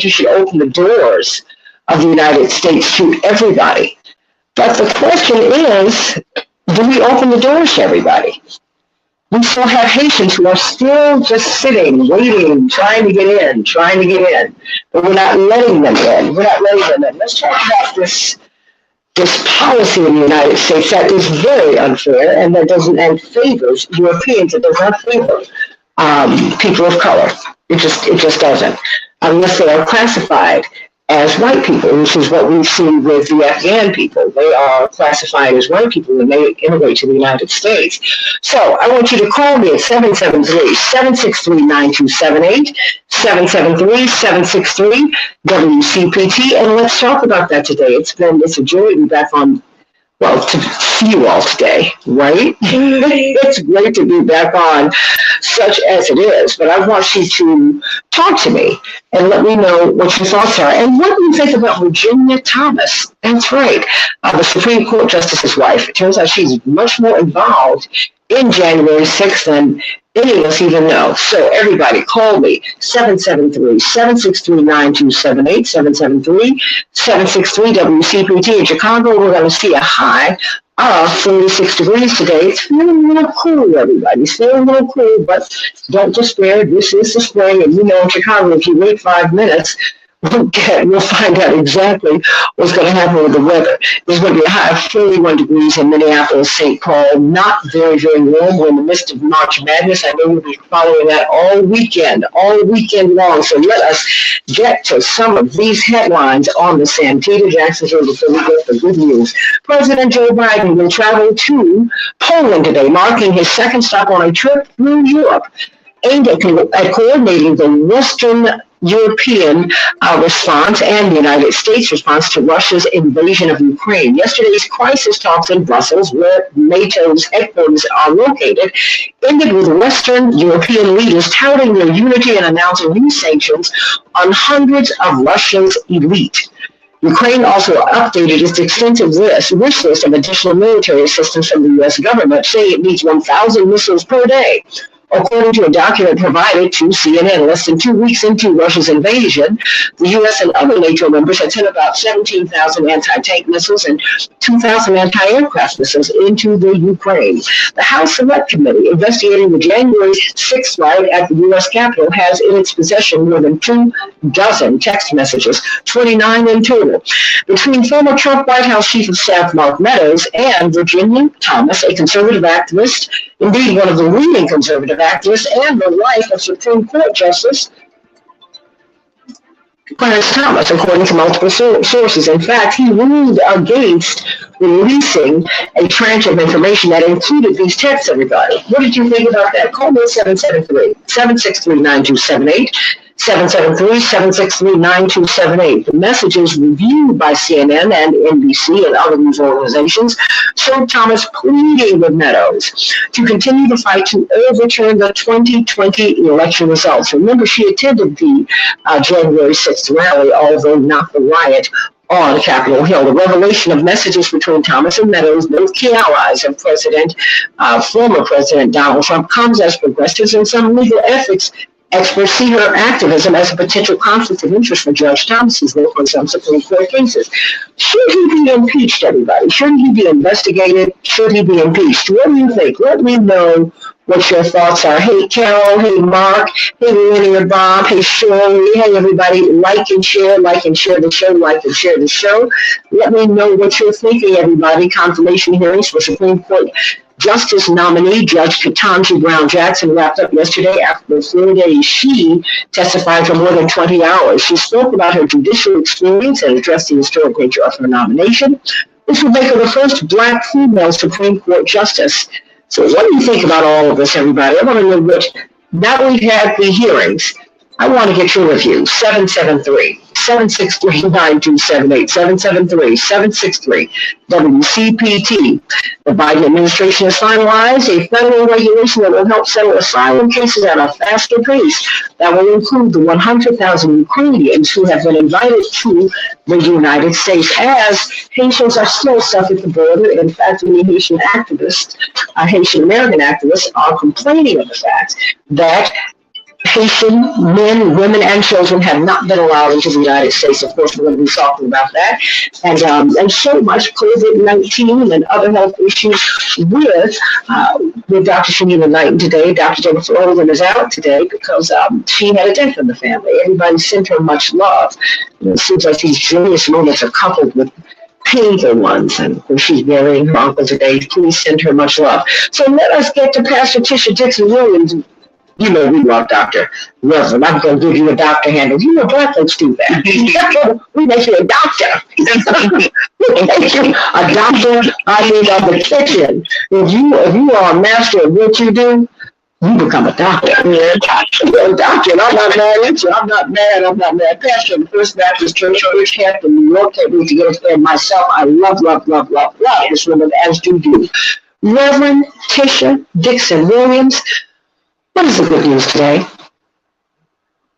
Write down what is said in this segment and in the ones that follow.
you should open the doors of the United States to everybody. But the question is, do we open the doors to everybody? We still have Haitians who are still just sitting, waiting, trying to get in. But we're not letting them in. Let's talk about this policy in the United States that is very unfair and that favors Europeans. It does not favor people of color. It just doesn't, unless they are classified as white people, which is what we see with the Afghan people. They are classified as white people when they immigrate to the United States. So I want you to call me at 773-763-9278, 773-763-WCPT, and let's talk about that today. It's a joy to be back on, to see you all today, right? It's great to be back on, such as it is. But I want you to talk to me and let me know what your thoughts are. And what do you think about Virginia Thomas? That's right, the Supreme Court Justice's wife. It turns out she's much more involved in January 6th than any of us even know. So everybody, call me, 773-763-9278, 773-763-WCPT. In Chicago, we're going to see a high of 46 degrees today. It's feeling a little cool, everybody. It's feeling a little cool, but don't despair. This is the spring, and in Chicago, if you wait 5 minutes, we'll find out exactly what's going to happen with the weather. There's going to be a high of 41 degrees in Minneapolis, St. Paul. Not very, very warm. We're in the midst of March Madness. I know we'll be following that all weekend long. So let us get to some of these headlines on the Santita Jacksonville before we get the good news. President Joe Biden will travel to Poland today, marking his second stop on a trip through Europe, aimed at coordinating the Western European response and the United States response to Russia's invasion of Ukraine. Yesterday's crisis talks in Brussels, where NATO's headquarters are located, ended with Western European leaders touting their unity and announcing new sanctions on hundreds of Russia's elite. Ukraine also updated its extensive wish list of additional military assistance from the U.S. government, saying it needs 1,000 missiles per day. According to a document provided to CNN, less than 2 weeks into Russia's invasion, the U.S. and other NATO members had sent about 17,000 anti-tank missiles and 2,000 anti-aircraft missiles into the Ukraine. The House Select Committee investigating the January 6th riot at the U.S. Capitol has in its possession more than 24 text messages, 29 in total, between former Trump White House Chief of Staff Mark Meadows and Virginia Thomas, a conservative activist, indeed one of the leading conservative activists, and the wife of Supreme Court Justice Clarence Thomas, according to multiple sources. In fact, he ruled against releasing a tranche of information that included these texts, everybody. What did you think about that? Call me at 773-763-9278. 773-763-9278. The messages reviewed by CNN and NBC and other news organizations showed Thomas pleading with Meadows to continue the fight to overturn the 2020 election results. Remember, she attended the January 6th rally, although not the riot on Capitol Hill. The revelation of messages between Thomas and Meadows, both key allies of former President Donald Trump, comes as progressives and some legal ethics experts see her activism as a potential conflict of interest for Judge Thomas's work on some Supreme Court cases. Should he be impeached, everybody? Should he be investigated? Should he be impeached? What do you think? Let me know what your thoughts are. Hey, Carol. Hey, Mark. Hey, Winnie and Bob. Hey, Shirley. Hey, everybody. Like and share the show. Like and share the show. Let me know what you're thinking, everybody. Confirmation hearings for Supreme Court Justice nominee Judge Katanji Brown Jackson wrapped up yesterday after the 4 days she testified for more than 20 hours. She spoke about her judicial experience and addressed the historic nature of her nomination, which would make her the first Black female Supreme Court justice. So what do you think about all of this, everybody? I want to know now that we've had the hearings, I want to get your review. 773-763-9278, 773-763-WCPT. The Biden administration has finalized a federal regulation that will help settle asylum cases at a faster pace. That will include the 100,000 Ukrainians who have been invited to the United States, as Haitians are still stuck at the border. In fact, many Haitian American activists are complaining of the fact that Haitian men, women, and children have not been allowed into the United States. Of course, we're going to be talking about that. And so much COVID-19 and other health issues with Dr. Shanita Knighton today. Dr. Jennifer Olin is out today because she had a death in the family. Everybody sent her much love. It seems like these joyous moments are coupled with painful ones, and when she's burying her uncle today, please send her much love. So let us get to Pastor Tisha Dixon Williams. You know we love Dr. Reverend. I'm going to give you a doctor handle. You know black folks do that. We make you a doctor. We make you a doctor, of the kitchen. If you are a master of what you do, you become a doctor. You're a doctor. You're a doctor. And I'm not mad at you. I'm not mad. Pastor of the First Baptist Church, Camp in New York. Can't wait to get up there myself. I love this woman, as do you. Reverend Tisha Dixon Williams. What is the good news today?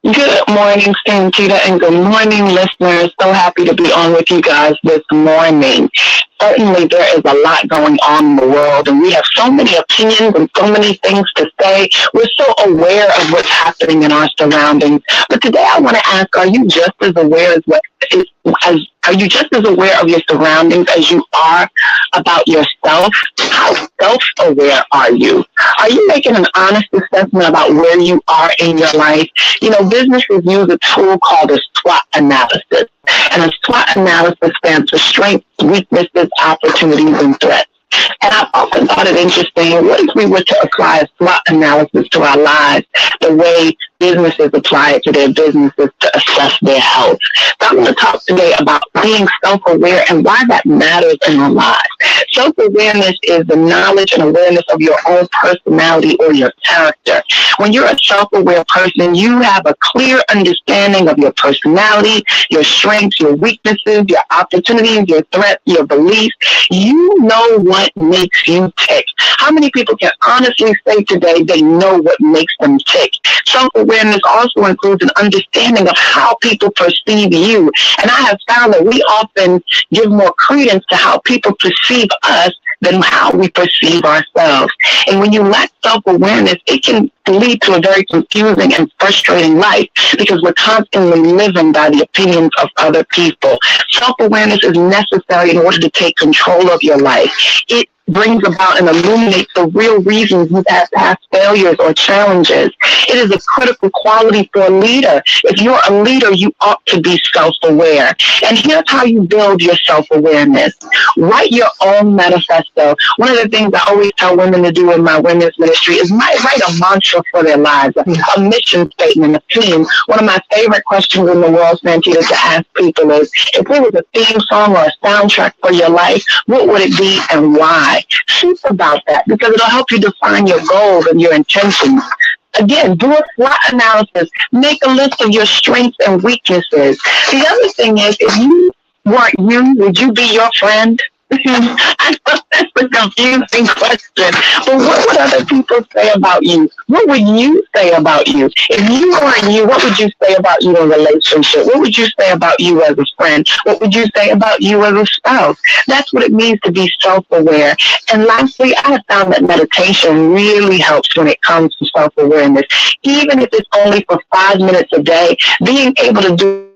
Good morning, Santita, and good morning, listeners. So happy to be on with you guys this morning. Certainly, there is a lot going on in the world, and we have so many opinions and so many things to say. We're so aware of what's happening in our surroundings. But today, I want to ask: are you just as aware are you just as aware of your surroundings as you are about yourself? How self-aware are you? Are you making an honest assessment about where you are in your life? You know, businesses use a tool called a SWOT analysis. And a SWOT analysis stands for strengths, weaknesses, opportunities, and threats. And I've often thought it interesting, what if we were to apply a SWOT analysis to our lives the way businesses apply it to their businesses to assess their health? So I'm going to talk today about being self-aware and why that matters in our lives. Self-awareness is the knowledge and awareness of your own personality or your character. When you're a self-aware person, you have a clear understanding of your personality, your strengths, your weaknesses, your opportunities, your threats, your beliefs. You know what makes you tick. How many people can honestly say today they know what makes them tick? Self-awareness also includes an understanding of how people perceive you. And I have found that we often give more credence to how people perceive us than how we perceive ourselves. And when you lack self-awareness, it can lead to a very confusing and frustrating life because we're constantly living by the opinions of other people. Self-awareness is necessary in order to take control of your life. It brings about and illuminates the real reasons you've had past failures or challenges. It is a critical quality for a leader. If you're a leader, you ought to be self-aware. And here's how you build your self-awareness. Write your own manifesto. One of the things I always tell women to do in my women's ministry is write a mantra for their lives, a mission statement, a theme. One of my favorite questions in the world, Santita, to ask people is, if there was a theme song or a soundtrack for your life, what would it be and why? Think about that because it'll help you define your goals and your intentions. Again, do a SWOT analysis. Make a list of your strengths and weaknesses. The other thing is, if you weren't you, would you be your friend? I know that's a confusing question, but what would other people say about you? What would you say about you? If you weren't you, what would you say about you in a relationship? What would you say about you as a friend? What would you say about you as a spouse? That's what it means to be self-aware. And lastly, I have found that meditation really helps when it comes to self-awareness. Even if it's only for 5 minutes a day, being able to do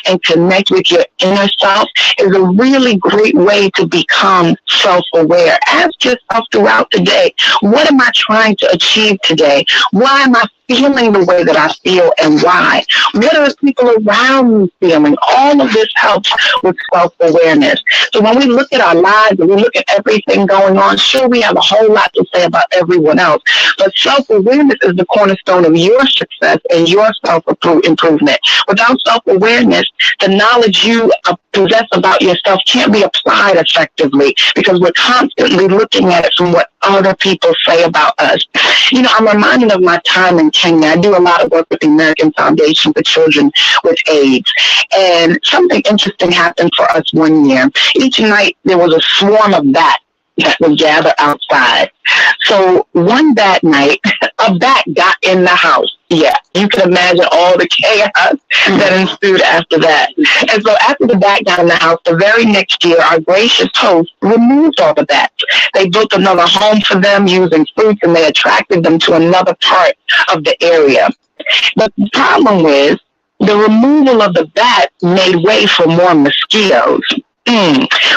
and connect with your inner self is a really great way to become self-aware. Ask yourself throughout the day, what am I trying to achieve today? Why am I feeling the way that I feel and why? What are the people around me feeling? All of this helps with self-awareness. So when we look at our lives and we look at everything going on, sure, we have a whole lot to say about everyone else, but self-awareness is the cornerstone of your success and your self-improvement. Without self-awareness, the knowledge you possess about yourself can't be applied effectively because we're constantly looking at it from what other people say about us. You know, I'm reminded of my time in Kenya. I do a lot of work with the American Foundation for Children with AIDS. And something interesting happened for us one year. Each night there was a swarm of bats that would gather outside. So one bad night, a bat got in the house. Yeah, you can imagine all the chaos that ensued after that. And so after the bat got in the house, the very next year, our gracious host removed all the bats. They built another home for them using fruits, and they attracted them to another part of the area. But the problem is the removal of the bats made way for more mosquitoes.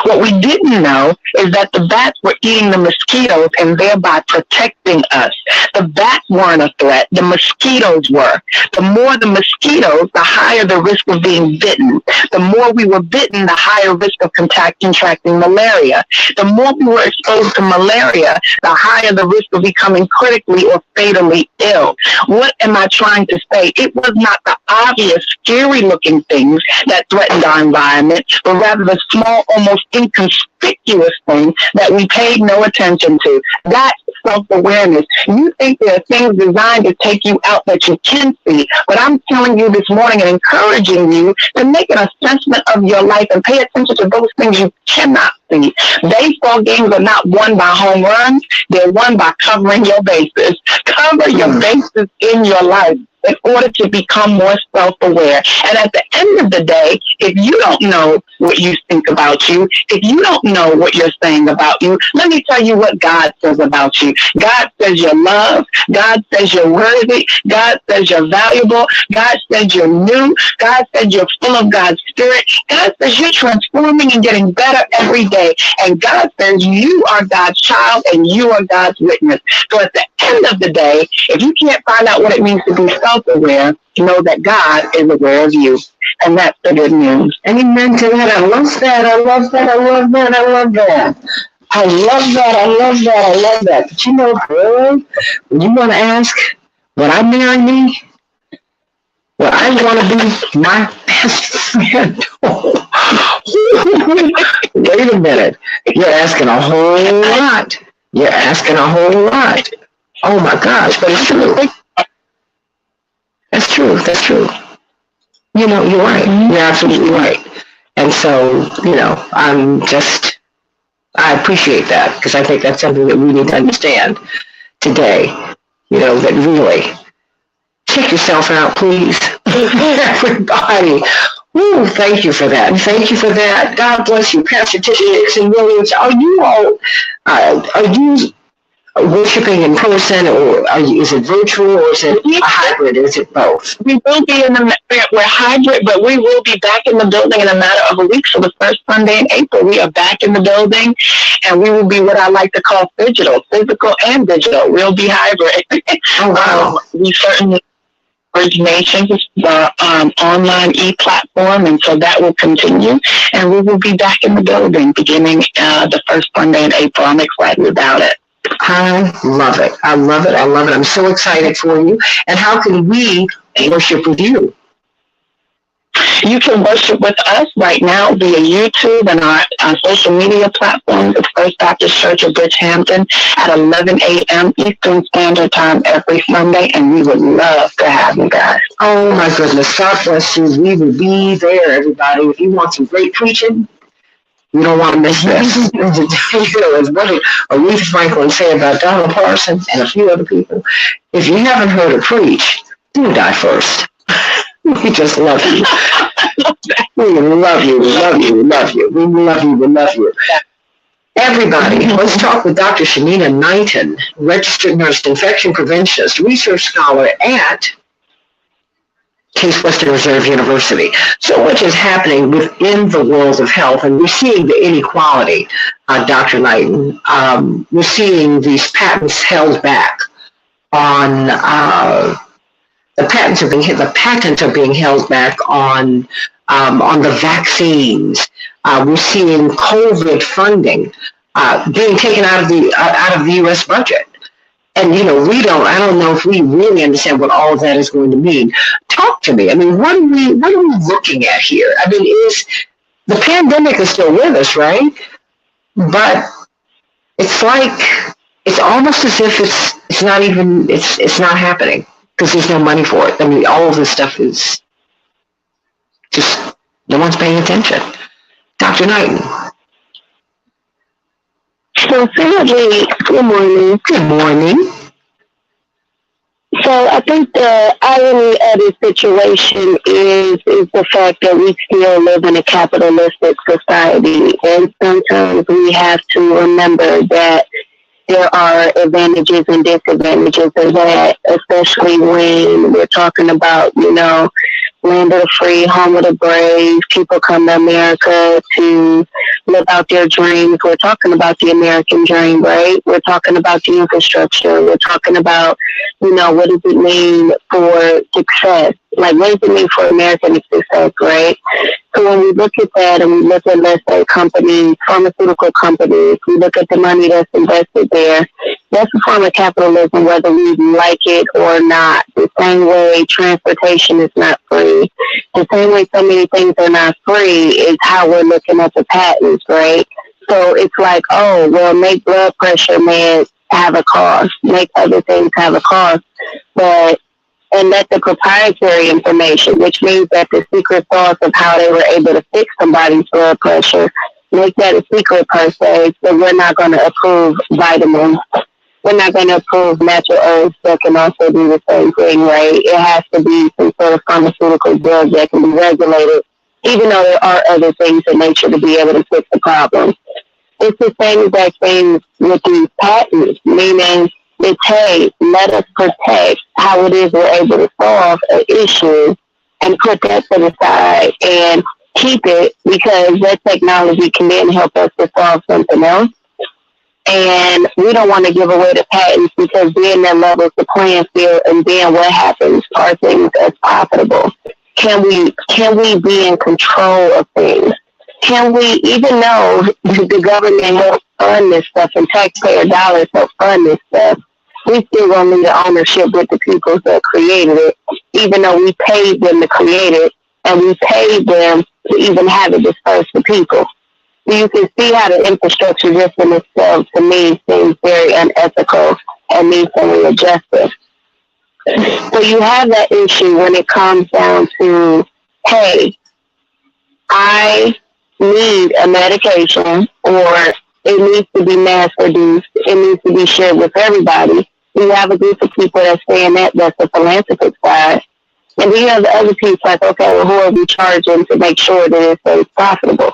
What we didn't know is that the bats were eating the mosquitoes and thereby protecting us. The bats weren't a threat. The mosquitoes were. The more the mosquitoes, the higher the risk of being bitten. The more we were bitten, the higher risk of contracting malaria. The more we were exposed to malaria, the higher the risk of becoming critically or fatally ill. What am I trying to say? It was not the obvious, scary-looking things that threatened our environment, but rather the small, almost inconspicuous things that we paid no attention to. That's self-awareness. You think there are things designed to take you out that you can see, but I'm telling you this morning and encouraging you to make an assessment of your life and pay attention to those things you cannot see. Baseball games are not won by home runs. They're won by covering your bases. Cover your bases in your life in order to become more self-aware. And at the end of the day, if you don't know what you think about you, if you don't know what you're saying about you, let me tell you what God says about you. God says you're loved. God says you're worthy. God says you're valuable. God says you're new. God says you're full of God's Spirit. God says you're transforming and getting better every day. And God says you are God's child and you are God's witness. So at the end of the day, if you can't find out what it means to be self-aware, know that God is aware of you. And that's the good news. Amen to that. I love that. I love that. I love that. I love that. I love that. I love that. I love that. But you know, girl, when you want to ask, would I marry me? Well, I want to be my best friend. Wait a minute. You're asking a whole lot. You're asking a whole lot. Oh, my gosh. But it's true. That's true. That's true. You know, you're right. You're absolutely right. And so, you know, I appreciate that because I think that's something that we need to understand today. You know, that really, check yourself out, please. Everybody. Ooh, thank you for that. Thank you for that. God bless you, Pastor Tisha Dixon Williams. Are you worshiping in person, or is it virtual, or is it a hybrid? Is it both? We will be we're hybrid, but we will be back in the building in a matter of a week. So the first Sunday in April, we are back in the building, and we will be what I like to call physical and digital. We'll be hybrid. Oh, wow. We certainly Nations, the online e-platform, and so that will continue, and we will be back in the building beginning the first Sunday in April. I'm excited about it. I love it. I love it. I love it. I'm so excited for you. And how can we worship with you? You can worship with us right now via YouTube and our social media platforms at First Baptist Church of Bridgehampton at 11 a.m. Eastern Standard Time every Sunday, and we would love to have you guys. Oh, my goodness. God bless you. We will be there, everybody. If you want some great preaching, you don't want to miss this. You know, what did Aretha Franklin say about Donald Parson and a few other people? If you haven't heard her preach, do die first. We just love you. We love you. We love you. We love you. We love you. We love you. Everybody, let's talk with Dr. Shanina Knighton, registered nurse, infection preventionist, research scholar at Case Western Reserve University. So much is happening within the world of health, and we're seeing the inequality, Dr. Knighton. We're seeing these patents held back on the patents are being held back on the vaccines. We're seeing COVID funding being taken out of the U.S. budget. And, you know, I don't know if we really understand what all of that is going to mean. Talk to me. I mean, what are we looking at here? I mean, the pandemic is still with us, right? But it's like, it's almost as if it's not happening because there's no money for it. I mean, all of this stuff is just, no one's paying attention. Dr. Knighton. So, Sandy, good morning. Good morning. So So I think the irony of this situation is the fact that we still live in a capitalistic society, and sometimes we have to remember that there are advantages and disadvantages of that, especially when we're talking about, land of the free, home of the brave. People come to America to live out their dreams. We're talking about the American dream, right? We're talking about the infrastructure. We're talking about, what does it mean for success? Like, what does it mean for American success, right? So when we look at that and we look at, let's say, companies, pharmaceutical companies, we look at the money that's invested there, that's a form of capitalism, whether we like it or not. The same way transportation is not free. The same way so many things are not free is how we're looking at the patents, right? So it's like, oh, well, make blood pressure meds have a cost, make other things have a cost, and let the proprietary information, which means that the secret sauce of how they were able to fix somebody's blood pressure, make that a secret per se, so we're not going to approve vitamins. We're not going to approve natural herbs that can also do the same thing, right? It has to be some sort of pharmaceutical drug that can be regulated, even though there are other things in nature to be able to fix the problem. It's the same exact thing with these patents, meaning it's, hey, let us protect how it is we're able to solve an issue and put that to the side and keep it, because that technology can then help us to solve something else. And we don't want to give away the patents, because then that levels the playing field, and then what happens? Are things as profitable? Can we be in control of things? Can we, even though the government helps fund this stuff and taxpayer dollars help fund this stuff, we still gonna need the ownership with the people that created it, even though we paid them to create it, and we paid them to even have it dispersed to people. So you can see how the infrastructure just in itself, to me, seems very unethical and needs some readjustment. So you have that issue when it comes down to, hey, I need a medication, or it needs to be mass produced, it needs to be shared with everybody. We have a group of people that's saying that's the philanthropic side. And we have the other piece like, okay, well, who are we charging to make sure that it's so profitable?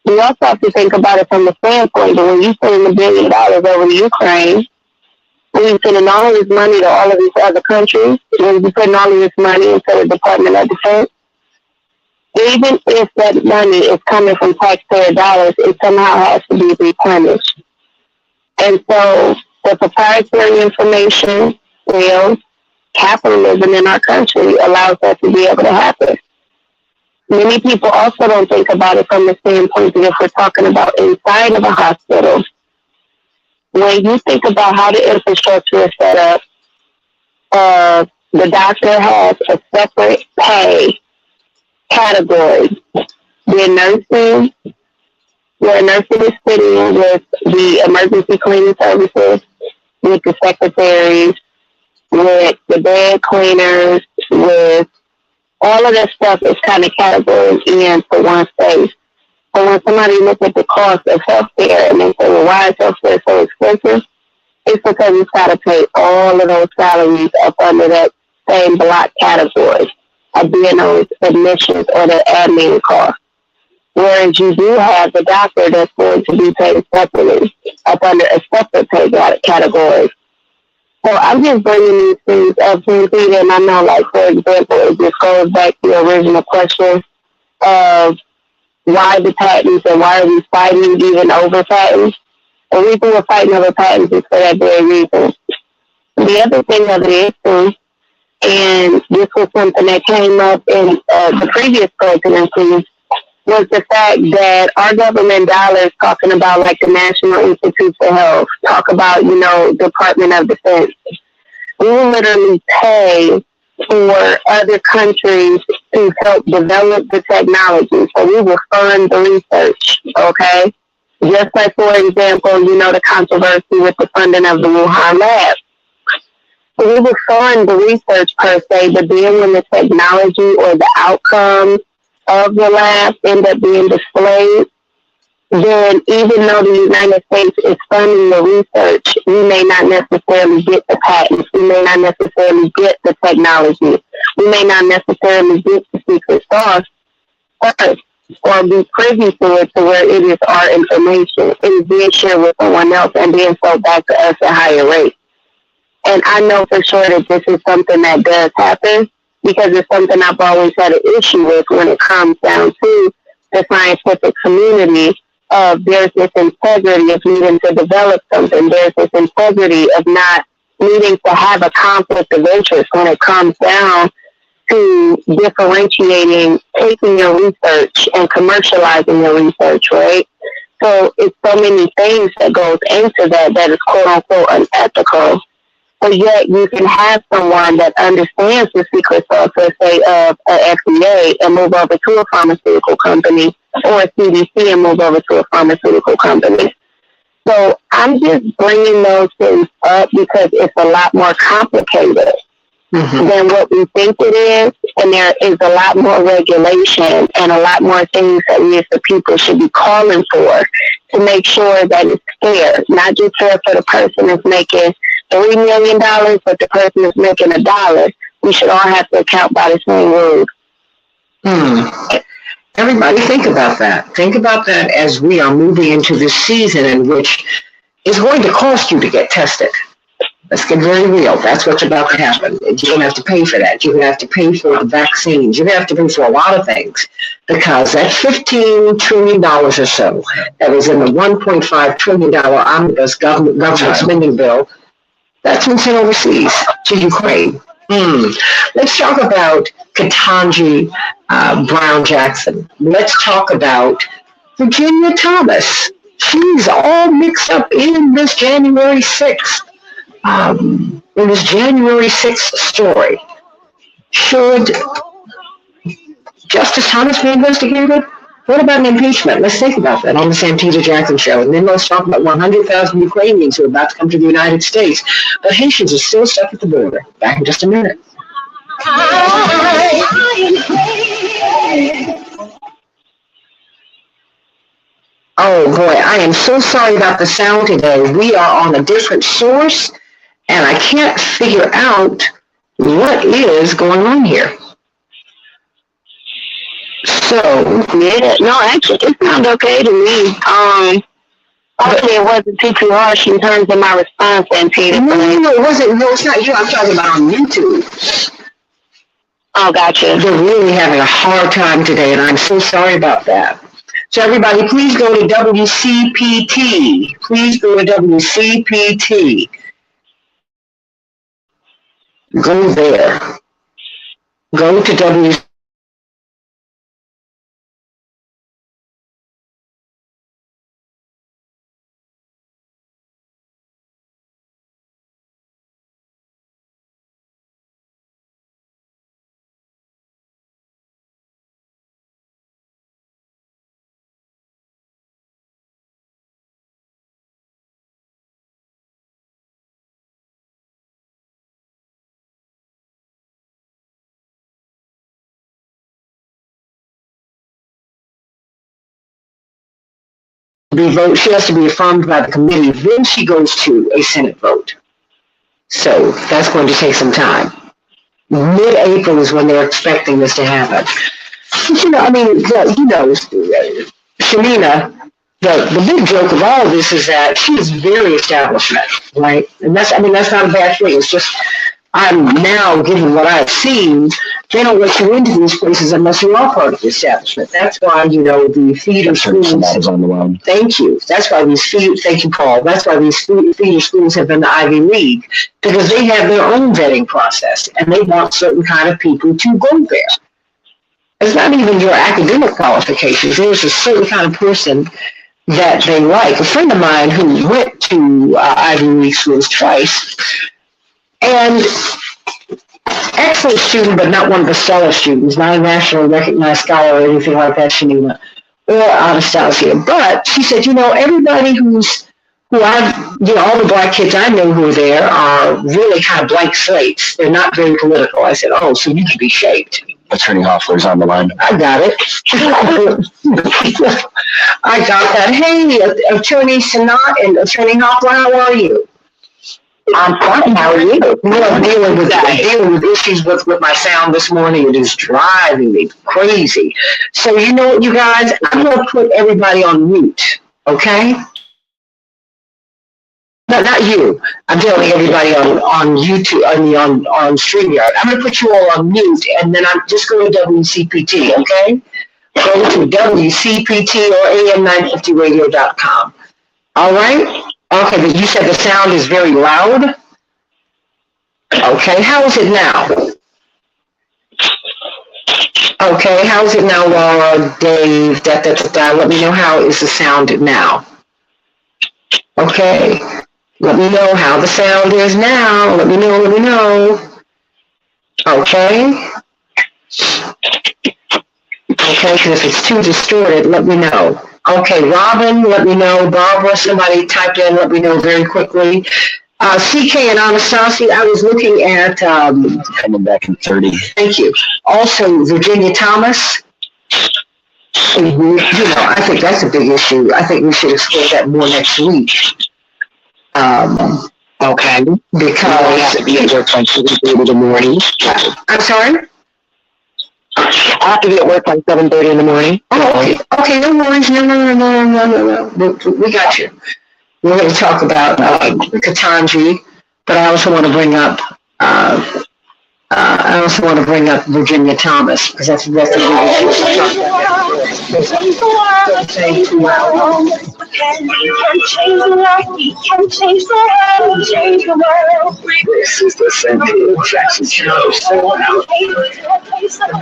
We also have to think about it from the standpoint that when you send $1 billion over to Ukraine, when you're sending all of this money to all of these other countries, when you're putting all of this money into the Department of Defense, even if that money is coming from taxpayer dollars, it somehow has to be replenished. And so the proprietary information, capitalism in our country allows that to be able to happen. Many people also don't think about it from the standpoint that if we're talking about inside of a hospital, when you think about how the infrastructure is set up, the doctor has a separate pay category. Where nursing is sitting with the emergency cleaning services, with the secretaries, with the bed cleaners, with all of that stuff is kind of categorized into one space. So when somebody looks at the cost of healthcare and they say, well, why is healthcare so expensive? It's because it's got to pay all of those salaries up under that same block category of being those admissions or the admin costs. Whereas you do have the doctor that's going to be paid separately up under a separate pay category. So I'm just bringing these things up, Santita, and I know, like, for example, it just goes back to the original question of why the patents and why are we fighting even over patents. The reason we're fighting over patents is for that very reason. The other thing of it is, too, and this was something that came up in the previous presidency, was the fact that our government dollars, talking about like the National Institute for Health, talk about, Department of Defense. We will literally pay for other countries to help develop the technology. So we will fund the research, okay? Just like, for example, the controversy with the funding of the Wuhan lab. So we will fund the research per se, but then when the technology or the outcomes of the lab end up being displayed, then even though the United States is funding the research, we may not necessarily get the patents. We may not necessarily get the technology. We may not necessarily get the secret sauce first or be privy to it to where it is our information. It is being shared with someone else and being sold back to us at higher rates. And I know for sure that this is something that does happen because it's something I've always had an issue with when it comes down to the scientific community. There's this integrity of needing to develop something. There's this integrity of not needing to have a conflict of interest when it comes down to differentiating, taking your research and commercializing your research, right? So it's so many things that goes into that is quote unquote unethical. But yet you can have someone that understands the secret sauce, let's say, of an FDA and move over to a pharmaceutical company, or a CDC and move over to a pharmaceutical company. So I'm just bringing those things up because it's a lot more complicated than what we think it is. And there is a lot more regulation and a lot more things that we as the people should be calling for to make sure that it's fair, not just fair for the person that's making $3 million, but the person is making $1. We should all have to account by the same rules. Everybody think about that. Think about that as we are moving into this season in which it's going to cost you to get tested. Let's get very real. That's what's about to happen. You're going to have to pay for that. You're going to have to pay for the vaccines. You're going to have to pay for a lot of things because that $15 trillion or so that was in the $1.5 trillion omnibus government spending bill, that's been sent overseas to Ukraine. Let's talk about Katanji Brown Jackson. Let's talk about Virginia Thomas. She's all mixed up in this January 6th. In this January 6th story. Should Justice Thomas be investigated? What about an impeachment? Let's think about that on the Santita Jackson show. And then let's talk about 100,000 Ukrainians who are about to come to the United States. But Haitians are still stuck at the border. Back in just a minute. Oh boy, I am so sorry about the sound today. We are on a different source, and I can't figure out what is going on here. So, yeah, no, actually, it sounded okay to me. Hopefully it wasn't too harsh in terms of my response, Santita. No, it wasn't. No, it's not you. I'm talking about on YouTube. Oh, gotcha. They're really having a hard time today, and I'm so sorry about that. So everybody, please go to WCPT. Please go to WCPT. Go there. Go to WCPT. She has to be affirmed by the committee. Then she goes to a Senate vote. So that's going to take some time. Mid-April is when they're expecting this to happen. But, Shamina, the big joke of all of this is that she is very establishment, right? And that's not a bad thing. It's just, I'm now, given what I've seen, they don't let you into these places unless you are part of the establishment. That's why, the feeder schools. On the line. Thank you. That's why thank you, Paul. That's why these feeder schools have been the Ivy League, because they have their own vetting process, and they want certain kind of people to go there. It's not even your academic qualifications. There's a certain kind of person that they like. A friend of mine who went to Ivy League schools twice, and excellent student, but not one of the stellar students, not a nationally recognized scholar or anything like that, Shamina, or Anastasia. But she said, everybody all the black kids I know who are there are really kind of blank slates. They're not very political. I said, oh, so you can be shaped. Attorney Hoffler's on the line. I got it. I got that. Hey, Attorney Sanat and Attorney Hoffler, how are you? I'm fine. How are you? I'm dealing with issues with my sound this morning. It is driving me crazy. So you know what, you guys? I'm going to put everybody on mute, okay? No, not you. I'm telling everybody on YouTube, on StreamYard. I'm going to put you all on mute, and then I'm just going to WCPT, okay? Go to WCPT or AM950radio.com. All right? Okay, but you said the sound is very loud? Okay, how is it now? Okay, how is it now, Laura, Dave, Let me know how is the sound now. Okay. Let me know how the sound is now. Let me know. Okay. Okay, because if it's too distorted, let me know. Okay, Robin, let me know. Barbara, somebody typed in, let me know very quickly. CK and Anastasia, I was looking at... coming back in 30. Thank you. Also, Virginia Thomas. You know, I think that's a big issue. I think we should explore that more next week. Okay, because I have to be at work by 7:30 in the morning. I'm sorry? I have to be at work by 7:30 in the morning. Oh, okay, no worries. No. We got you. We're going to talk about Katanji, but I also want to bring up Virginia Thomas, because that's a big issue. Can change the life, we can change the world, change the world. This is the Santita Jackson Show. So loud. And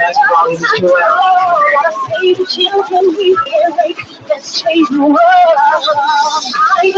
that's volume 12. Let's change the world. Hey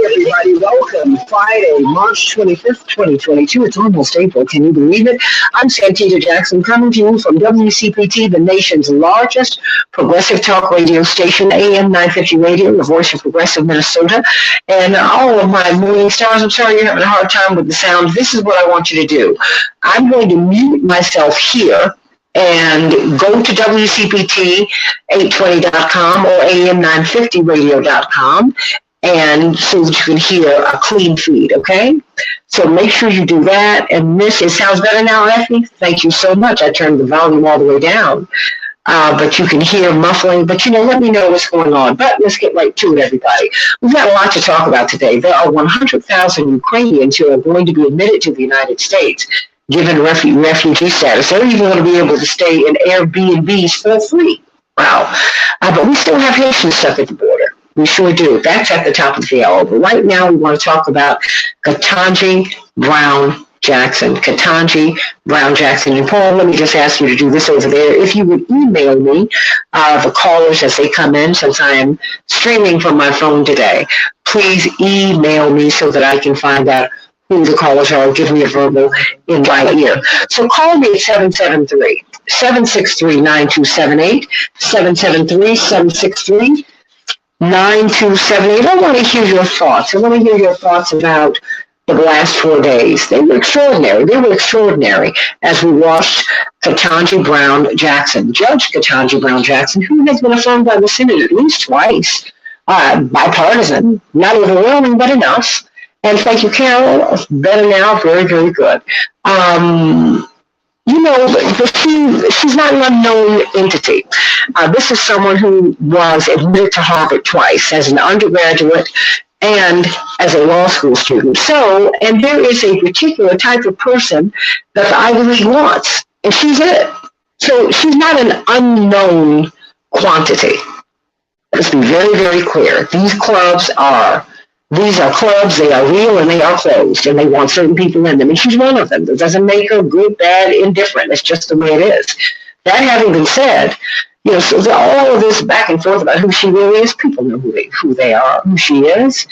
everybody, welcome. Friday, March 25th, 2022. It's almost April, can you believe it? I'm Santita Jackson, coming to you from WCPT, the nation's largest progressive talk radio station, AM 950 Radio, the voice of progressive Minnesota. And all of my morning stars, I'm sorry you're having a hard time with the sound. This is what I want you to do. I'm going to mute myself here and go to WCPT820.com or AM950radio.com, and so that you can hear a clean feed, okay? So make sure you do that. And it sounds better now, Effie? Thank you so much. I turned the volume all the way down. But you can hear muffling. But, let me know what's going on. But let's get right to it, everybody. We've got a lot to talk about today. There are 100,000 Ukrainians who are going to be admitted to the United States, given refugee status. They're even going to be able to stay in Airbnbs for free. Wow. But we still have Haitians stuck at the border. We sure do. That's at the top of the hour. But right now, we want to talk about Katanji Brown Jackson. Katanji Brown Jackson. And Paul, let me just ask you to do this over there. If you would email me the callers as they come in, since I am streaming from my phone today, please email me so that I can find out who the callers are. Give me a verbal in my ear. So call me at 773-763-9278, 773-763-9278. I want to hear your thoughts. I want to hear your thoughts about the last 4 days. They were extraordinary as we watched Katanji Brown Jackson, Judge Katanji Brown Jackson, who has been affirmed by the Senate at least twice, bipartisan, not overwhelming, but enough. And thank you, Carol. Better now, very, very good. She's not an unknown entity. This is someone who was admitted to Harvard twice as an undergraduate and as a law school student. And there is a particular type of person that the Ivy League wants, and she's it. So she's not an unknown quantity. Let's be very, very clear. These are clubs, they are real, and they are closed, and they want certain people in them, and she's one of them. That doesn't make her good, bad, indifferent. It's just the way it is. That having been said, so all of this back and forth about who she really is, people know who they are, who she is.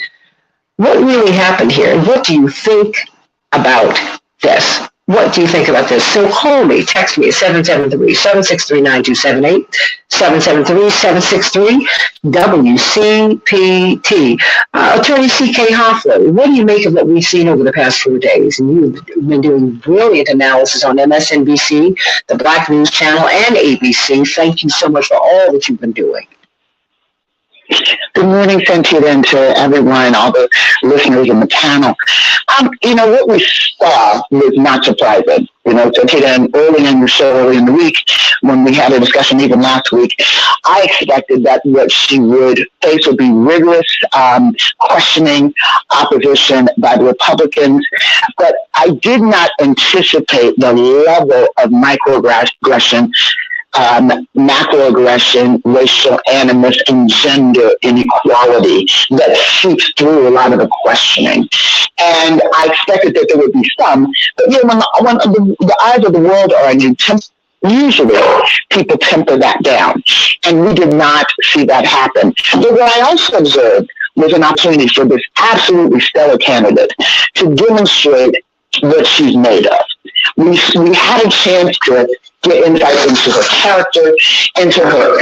What really happened here, and what do you think about this? What do you think about this? So call me, text me at 773-763-9278, 773-763-WCPT. Attorney C.K. Hoffler, what do you make of what we've seen over the past 4 days? And you've been doing brilliant analysis on MSNBC, the Black News Channel, and ABC. Thank you so much for all that you've been doing. Good morning, Santita, and to everyone, all the listeners in the panel. What we saw was not surprising. Santita, and early in the show, early in the week, when we had a discussion even last week, I expected that what she would face would be rigorous questioning, opposition by the Republicans, but I did not anticipate the level of microaggression, macroaggression, racial animus, and gender inequality that seeps through a lot of the questioning. And I expected that there would be some, but when the eyes of the world are on you, usually people temper that down, and we did not see that happen. But what I also observed was an opportunity for this absolutely stellar candidate to demonstrate what she's made of. We had a chance to get insight into her character, into her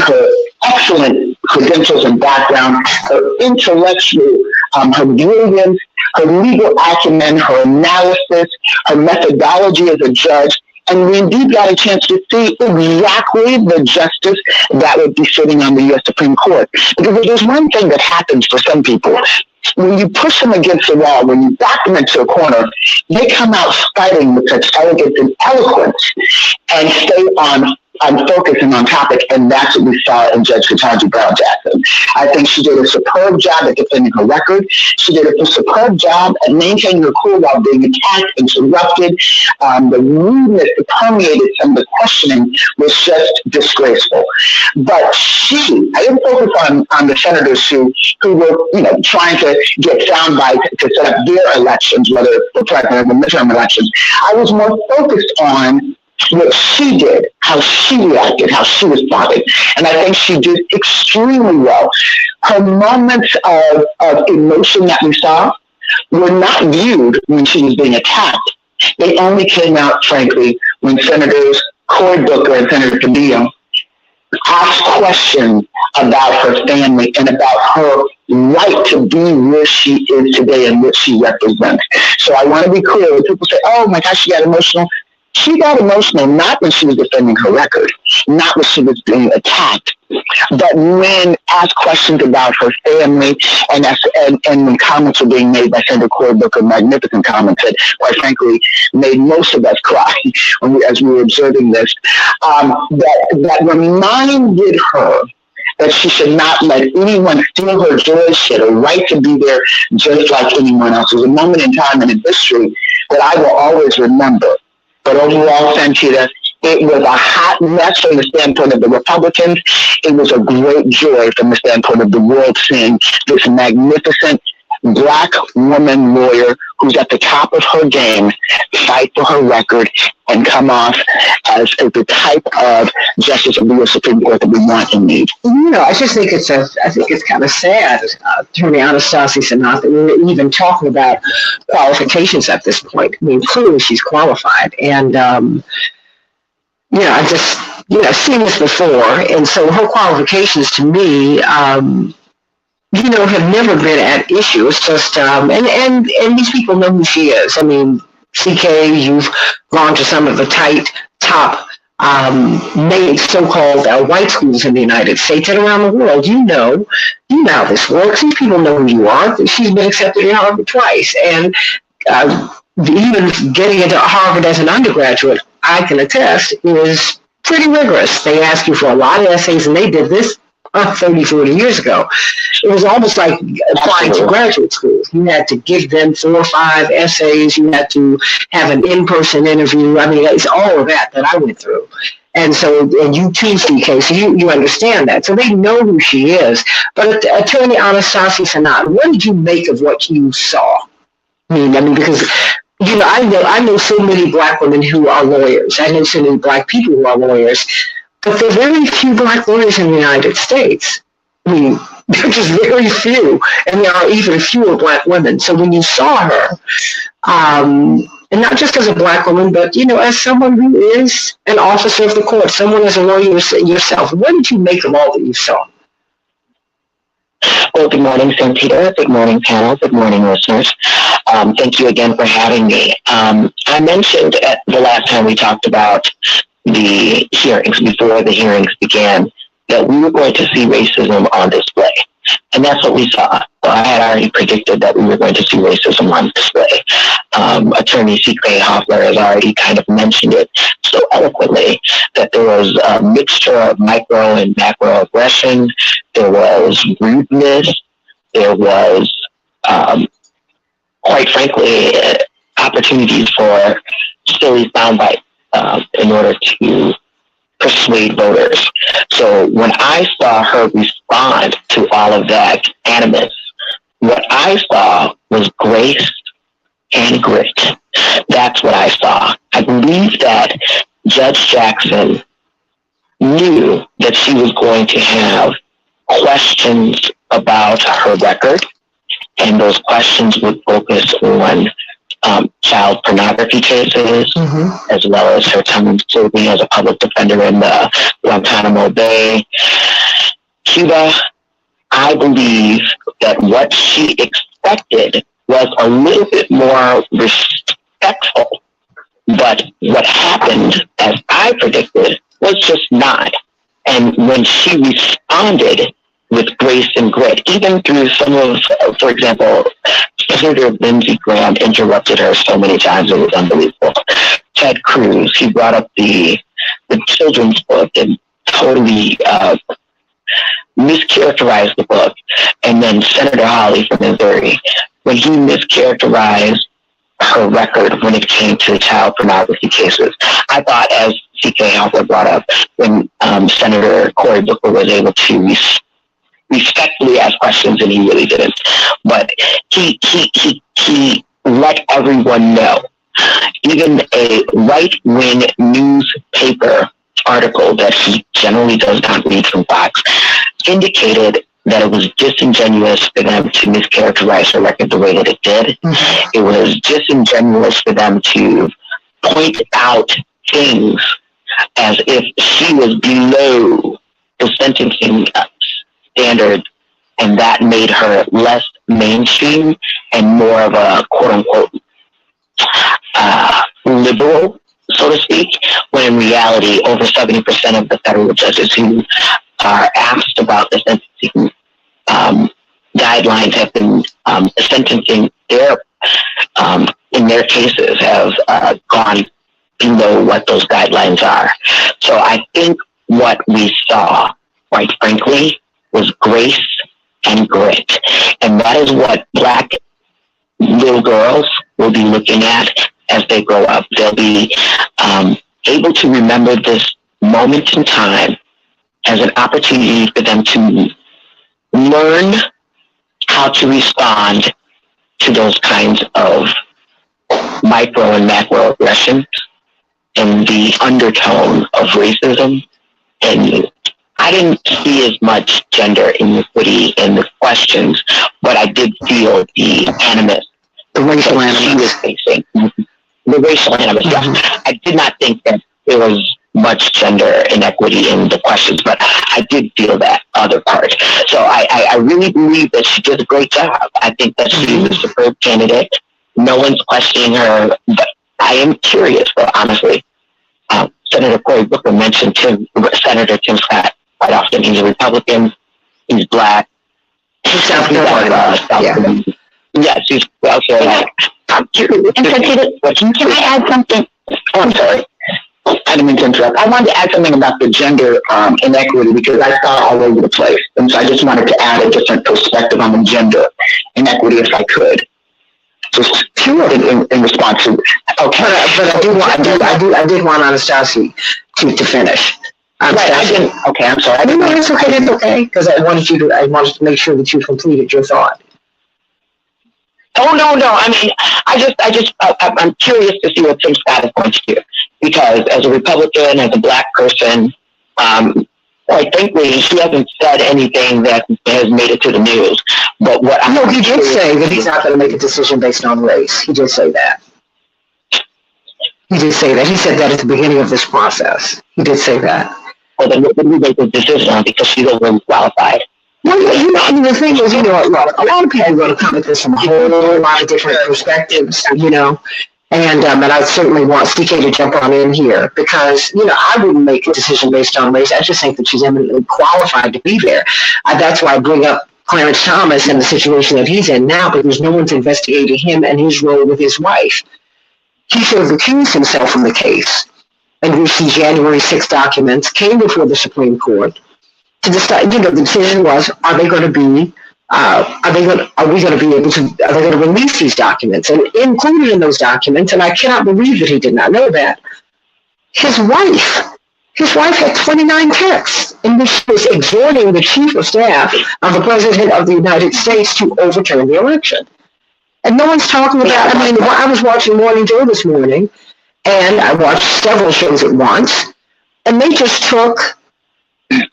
excellent credentials and background, her intellectual, her brilliance, her legal acumen, her analysis, her methodology as a judge. And we indeed got a chance to see exactly the justice that would be sitting on the U.S. Supreme Court. Because there's one thing that happens for some people. When you push them against the wall, when you back them into a corner, they come out fighting with such elegance and eloquence and stay on focus and on topic, and that's what we saw in Judge Katanji Brown Jackson. I think she did a superb job at defending her record. She did a superb job at maintaining her cool while being attacked, interrupted. The rudeness that permeated some of the questioning was just disgraceful. But I didn't focus on the senators who were, trying to get sound bites to set up their elections, whether for president or midterm elections. I was more focused on what she did, how she reacted, how she responded. And I think she did extremely well. Her moments of emotion that we saw were not viewed when she was being attacked. They only came out, frankly, when Senators Cory Booker and Senator Padilla asked questions about her family and about her right to be where she is today and what she represents. So I want to be clear. When people say, oh my gosh, she got emotional. She got emotional not when she was defending her record, not when she was being attacked, but when asked questions about her family and when comments were being made by Senator Cory Booker, magnificent comments that, quite frankly, made most of us cry as we were observing this, that reminded her that she should not let anyone steal her joy. She had a right to be there just like anyone else. It was a moment in time in history that I will always remember. But overall, Santita, it was a hot mess from the standpoint of the Republicans. It was a great joy from the standpoint of the world seeing this magnificent Black woman lawyer who's at the top of her game fight for her record and come off as the type of justice of the U.S. Supreme Court that we want and need. I just think it's kind of sad, Attorney Anastasia Sanat, that we're even talking about qualifications at this point. I mean, clearly she's qualified, and I've seen this before, and so her qualifications to me, have never been at issue. It's just, and these people know who she is. I mean, CK, you've gone to some of the top so-called white schools in the United States and around the world. You know how this works. These people know who you are. She's been accepted at Harvard twice, and even getting into Harvard as an undergraduate, I can attest, is pretty rigorous. They ask you for a lot of essays, and they did this 30, 40 years ago. It was almost like applying to graduate school. You had to give them 4 or 5 essays. You had to have an in-person interview. I mean, it's all of that I went through. And so, and you too, CK, so you understand that. So they know who she is. But Attorney Anastasia Sanat, what did you make of what you saw? I mean, because I know so many Black women who are lawyers. I know so many Black people who are lawyers. But there are very few Black lawyers in the United States. I mean, there are just very few, and there are even fewer Black women. So when you saw her, And not just as a black woman, but, as someone who is an officer of the court, someone as a lawyer yourself. What did you make of all that you saw? Well, good morning, Santita. Good morning, panel. Good morning, listeners. Thank you again for having me. I mentioned at the last time we talked about the hearings, before the hearings began, that we were going to see racism on display. And that's what we saw. So I had already predicted that we were going to see racism on display. Attorney C.K. Hoffler has already kind of mentioned it so eloquently, that there was a mixture of micro and macro aggression. There was rudeness. There was, quite frankly, opportunities for silly soundbites in order to persuade voters. So when I saw her respond to all of that animus, what I saw was grace and grit. That's what I saw. I believe that Judge Jackson knew that she was going to have questions about her record, and those questions would focus on child pornography cases, as well as her time serving as a public defender in the Guantanamo Bay. Cuba, I believe that what she expected was a little bit more respectful, but what happened, as I predicted, was just not. And when she responded with grace and grit, even through some of, for example, Senator Lindsey Graham interrupted her so many times, it was unbelievable. Ted Cruz, he brought up the children's book and totally mischaracterized the book. And then Senator Hawley from Missouri, when he mischaracterized her record when it came to child pornography cases, I thought, as C.K. Hoffler brought up, when Senator Cory Booker was able to respectfully ask questions, and he really didn't. But he let everyone know. Even a right-wing newspaper article that he generally does not read from Fox indicated that it was disingenuous for them to mischaracterize her record the way that it did. It was disingenuous for them to point out things as if she was below the sentencing standard, and that made her less mainstream and more of a quote-unquote liberal, so to speak, when in reality over 70% of the federal judges who are asked about the sentencing guidelines have been sentencing in their cases have gone below what those guidelines are. So I think what we saw, quite frankly, was grace and grit. And that is what Black little girls will be looking at as they grow up. They'll be able to remember this moment in time as an opportunity for them to learn how to respond to those kinds of micro and macro aggressions and the undertone of racism. And I didn't see as much gender inequity in the questions, but I did feel the animus, the racial animus she was facing. The racial animus. I did not think that there was much gender inequity in the questions, but I did feel that other part. So I really believe that she did a great job. I think that she was a superb candidate. No one's questioning her, but I am curious, though, honestly. Senator Cory Booker mentioned Senator Tim Scott quite often. He's a Republican. He's Black. He's South Carolina. Yes, he's South Carolina. I'm curious. And can I add something? Oh, I'm sorry. I didn't mean to interrupt. I wanted to add something about the gender inequity because I saw it all over the place. And so I just wanted to add a different perspective on the gender inequity if I could. So sure, in response to okay, but I did want Anastasia to finish. Right, I didn't. Okay, I'm sorry. No, it's okay. It's okay because I wanted to make sure that you completed your thought. Oh no! I mean, I'm curious to see what Tim Scott is going to do because as a Republican, as a Black person, quite frankly, he hasn't said anything that has made it to the news. But what he did say that he's not going to make a decision based on race. He did say that. He did say that. He said that at the beginning of this process. He did say that. Well, then we make the decision because she's overly qualified. Well, I mean, the thing is, a lot of people are going to come at this from a whole lot of different perspectives, and I certainly want CK to jump on in here because, I wouldn't make a decision based on race. I just think that she's eminently qualified to be there. That's why I bring up Clarence Thomas and the situation that he's in now, because no one's investigating him and his role with his wife. He should have recused himself from the case and which the January 6th documents came before the Supreme Court to decide. The decision was: are they going to be? Are we going to be able to? Are they going to release these documents? And included in those documents, and I cannot believe that he did not know that, his wife had 29 texts in which she was exhorting the chief of staff of the President of the United States to overturn the election. And no one's talking about, I was watching Morning Joe this morning, and I watched several shows at once, and they just took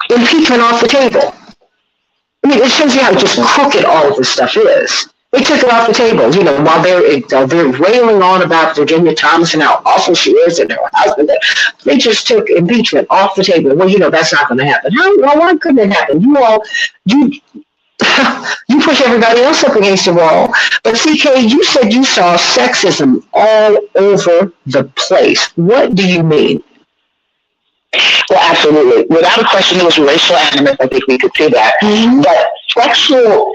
impeachment off the table. It shows you how just crooked all of this stuff is. They took it off the table, while they're railing on about Virginia Thomas and how awful she is and her husband. They just took impeachment off the table. Well, that's not going to happen. Why couldn't it happen? You push everybody else up against the wall. But CK, you said you saw sexism all over the place. What do you mean? Well, absolutely. Without a question, there was racial animus. I think we could see that. Mm-hmm. But sexual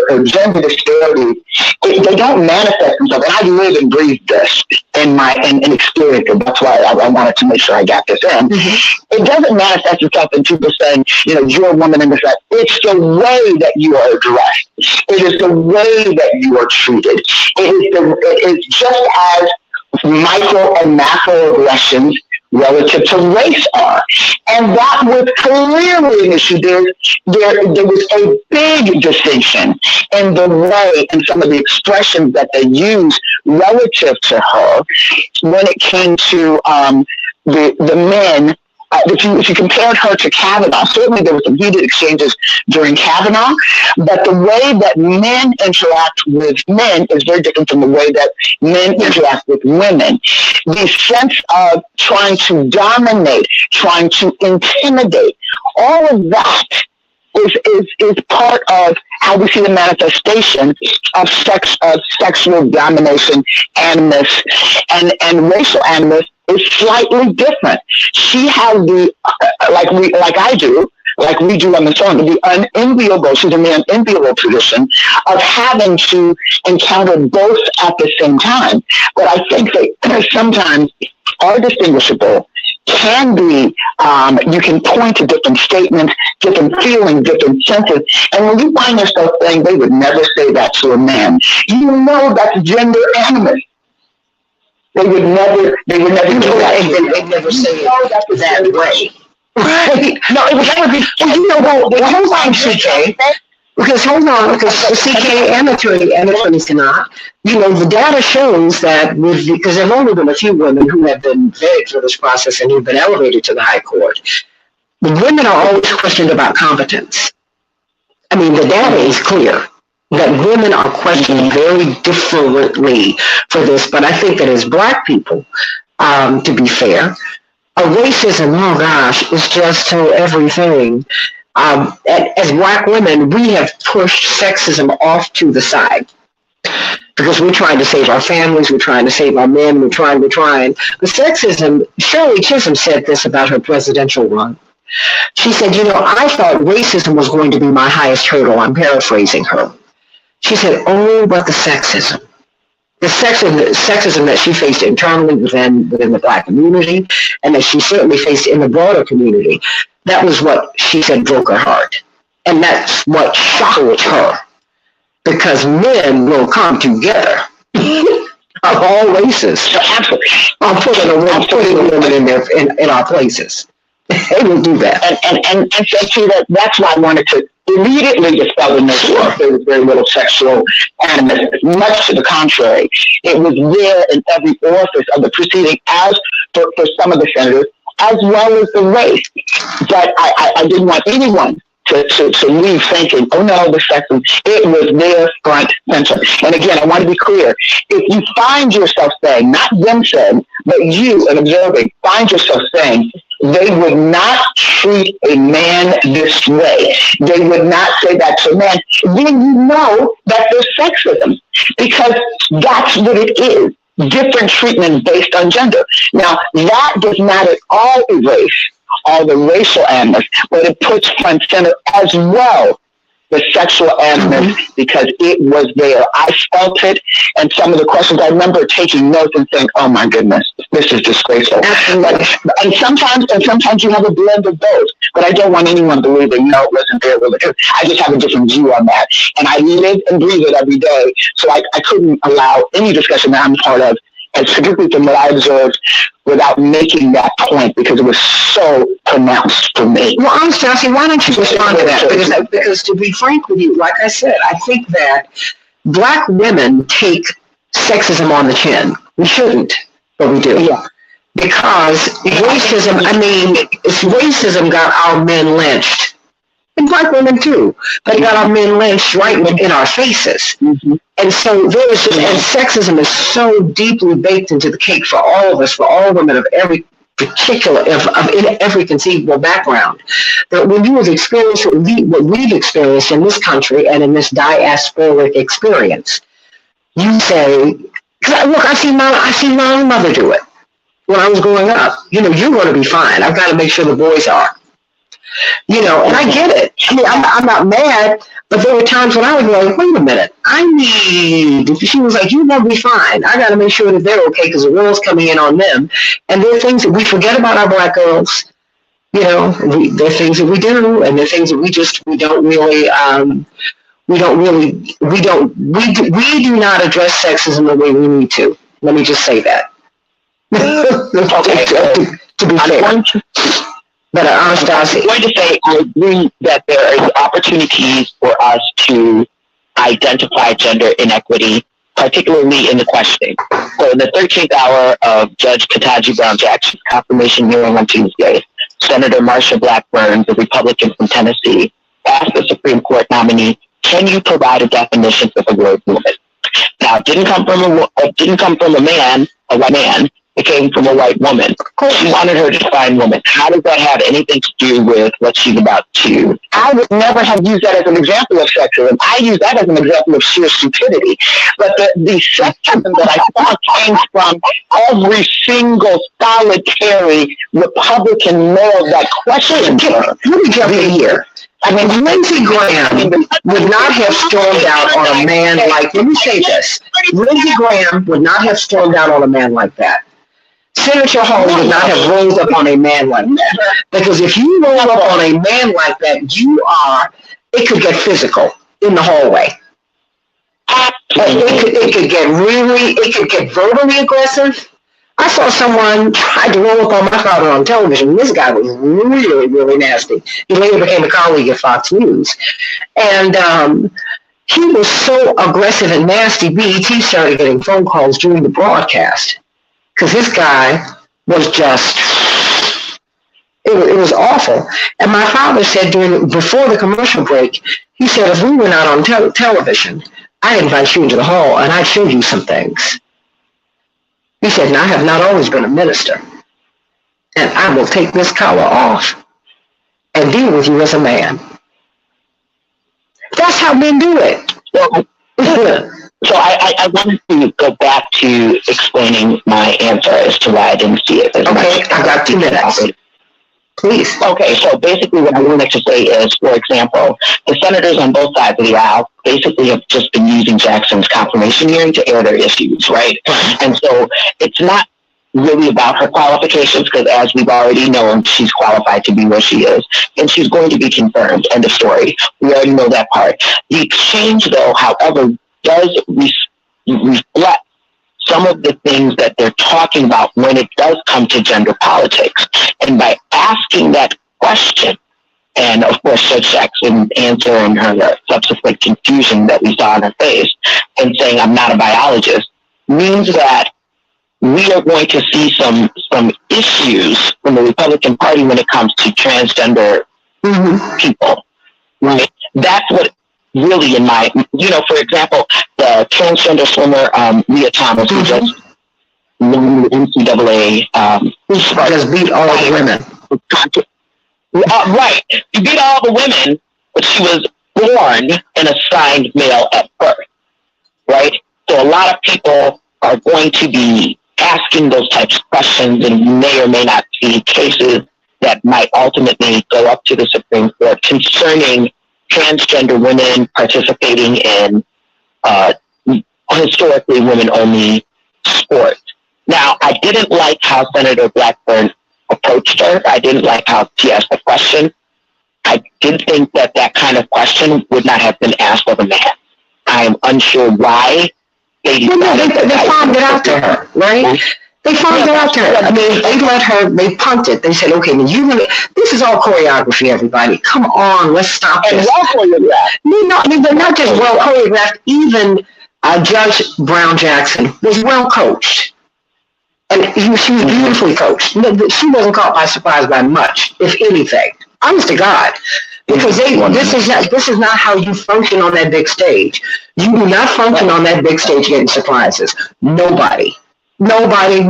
or gender disparity, they don't manifest themselves. And I live and breathe this in experience. And that's why I wanted to make sure I got this in. Mm-hmm. It doesn't manifest itself in people saying, you're a woman in this. It's the way that you are addressed. It is the way that you are treated. It is just as micro and macro aggressions relative to race are. And that was clearly an issue. There was a big distinction in the way and some of the expressions that they used relative to her when it came to the men. If you compared her to Kavanaugh, certainly there were some heated exchanges during Kavanaugh, but the way that men interact with men is very different from the way that men interact with women. The sense of trying to dominate, trying to intimidate, all of that is part of how we see the manifestation of sexual domination, animus, and racial animus is slightly different. She has like we do on the song, the unenviable, she's in the unenviable position of having to encounter both at the same time. But I think they sometimes are distinguishable, can be, you can point to different statements, different feelings, different senses. And when you find yourself saying they would never say that to a man, that's gender animus. They would never do that. They'd never say it that way. Right? No, it would never be. Hold on, CK. Because CK and attorneys cannot. The data shows that because there have only been a few women who have been vetted for this process and who've been elevated to the high court. The women are always questioned about competence. The data is clear that women are questioned very differently for this, but I think that as Black people, to be fair, racism, oh gosh, is just so everything. As Black women, we have pushed sexism off to the side because we're trying to save our families, we're trying to save our men, we're trying. But sexism, Shirley Chisholm said this about her presidential run. She said, I thought racism was going to be my highest hurdle. I'm paraphrasing her. She said, oh, but the sexism that she faced internally within the Black community, and that she certainly faced in the broader community, that was what she said broke her heart. And that's what shocked her. Because men will come together of all races. I'm putting women in our places. They will do that. And Santita, that's why I wanted to immediately dispel the notion that there was very little sexual animus. Much to the contrary. It was there in every orifice of the proceeding, as for some of the senators, as well as the race. But I didn't want anyone to leave thinking, oh no, the sexism, it was there front center. And again, I want to be clear. If you find yourself saying, not them saying, but you, an observing, find yourself saying, they would not treat a man this way, they would not say that to a man, then you know that there's sexism, because that's what it is. Different treatment based on gender. Now, that does not at all erase all the racial animus, but it puts front center as well the sexual animus, because it was there. I felt it, and some of the questions, I remember taking notes and saying, oh my goodness, this is disgraceful. And sometimes you have a blend of both, but I don't want anyone believing, no, it wasn't there. I just have a different view on that. And I live and breathe it every day, so I couldn't allow any discussion that I'm part of, and particularly from what I observed, without making that point, because it was so pronounced for me. Well, Anastasia, why don't you respond to that? Because to be frank with you, like I said, I think that black women take sexism on the chin. We shouldn't, but we do. Yeah. Because racism got our men lynched. And black women too. But got our men lynched right in our faces. Mm-hmm. And so and sexism is so deeply baked into the cake for all of us, for all women of every particular, in every conceivable background, that when you have experienced what we've experienced in this country and in this diasporic experience, you say, look, I seen my own mother do it when I was growing up. You're going to be fine. I've got to make sure the boys are. And I get it. I mean, I'm not mad, but there were times when I would go, wait a minute, she was like, you're going to be fine. I got to make sure that they're okay, because the world's coming in on them. And there are things that we forget about our black girls. There are things that we do, and there are things that we do not address sexism the way we need to. Let me just say that. To be fair. But Anastasia, I'm going to say I agree that there is opportunities for us to identify gender inequity, particularly in the questioning. So in the 13th hour of Judge Katanji Brown Jackson's confirmation hearing on Tuesday, Senator Marsha Blackburn, the Republican from Tennessee, asked the Supreme Court nominee, can you provide a definition for the word woman? Now, it didn't come from a white man. It came from a white woman. She wanted her to define woman. How does that have anything to do with what she's about to? I would never have used that as an example of sexism. I use that as an example of sheer stupidity. But the sexism that I saw came from every single solitary Republican male that questioned her. Let me jump in here. I mean, Lindsey Graham would not have stormed out on a man like, let me say this, Lindsey Graham would not have stormed out on a man like that. Senator Hall would not have rolled up on a man like that. Because if you roll up on a man like that, it could get physical in the hallway. It could get verbally aggressive. I saw someone try to roll up on my father on television. This guy was really, really nasty. He later became a colleague at Fox News. And he was so aggressive and nasty, BET started getting phone calls during the broadcast. Because this guy was just, it was awful. And my father said before the commercial break, he said, if we were not on television, I'd invite you into the hall and I'd show you some things. He said, and I have not always been a minister. And I will take this collar off and deal with you as a man. That's how men do it. So I wanted to go back to explaining my answer as to why I didn't see it. Okay, I've got 2 minutes. Please. Okay, so basically what I wanted to say is, for example, the senators on both sides of the aisle basically have just been using Jackson's confirmation hearing to air their issues, right? And so it's not really about her qualifications, because as we've already known, she's qualified to be where she is, and she's going to be confirmed. End of story. We already know that part. The exchange, though, however, does reflect some of the things that they're talking about when it does come to gender politics. And by asking that question, and of course Judge Jackson's answer and her subsequent confusion that we saw on her face, and saying, I'm not a biologist, means that we are going to see some issues from the Republican Party when it comes to transgender people. that's what really in my, for example, the transgender swimmer, Leah Thomas, who just won the NCAA, just beat all the women. Right. She beat all the women, but she was born an assigned male at birth. Right? So a lot of people are going to be asking those types of questions, and you may or may not see cases that might ultimately go up to the Supreme Court concerning transgender women participating in historically women-only sports. Now, I didn't like how Senator Blackburn approached her. I didn't like how she asked the question. I did think that kind of question would not have been asked of a man. I am unsure why they decided they farmed it out to her, right? They farmed it out to her. I mean, they punted. They said, okay, this is all choreography, everybody. Come on, let's stop this. And well choreographed. But not just well choreographed. Even Judge Brown Jackson was well coached. And she was beautifully coached. She wasn't caught by surprise by much, if anything. Honest to God. Because this is not how you function on that big stage. You do not function on that big stage getting surprises. Nobody. And I mean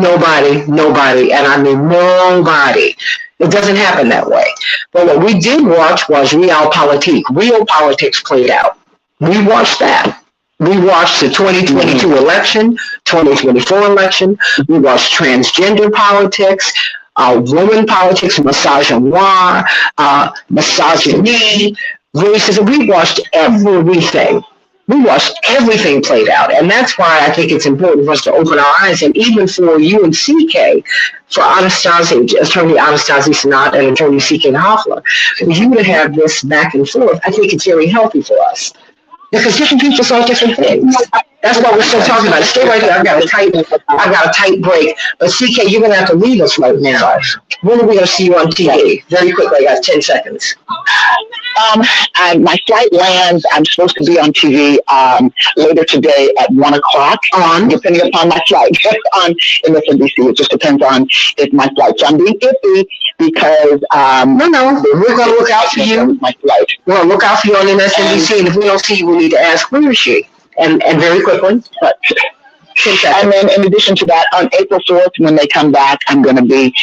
nobody. It doesn't happen that way. But what we did watch was realpolitik. Real politics played out. We watched that. We watched the 2022 election, 2024 election. We watched transgender politics, woman politics, misogyny, racism. We watched everything. We watched everything played out. And that's why I think it's important for us to open our eyes. And even for you and CK, for Attorney Anastasia Sinat and Attorney CK Hoffler, for you to have this back and forth, I think it's very healthy for us. Because different people saw different things. That's what we're still talking about. Stay right there. I've got a tight break. But CK, you're going to have to leave us right now. When are we going to see you on TV? Very quickly. I got 10 seconds. My flight lands. I'm supposed to be on TV later today at 1 o'clock. Depending upon my flight on MSNBC. It just depends on if my flight. So I'm being iffy because we're going to look out for you. My flight. We're going to look out for you on MSNBC, and if we don't see you, we need to ask, where is she? And very quickly, but and then in addition to that, on April 4th, when they come back, I'm going to be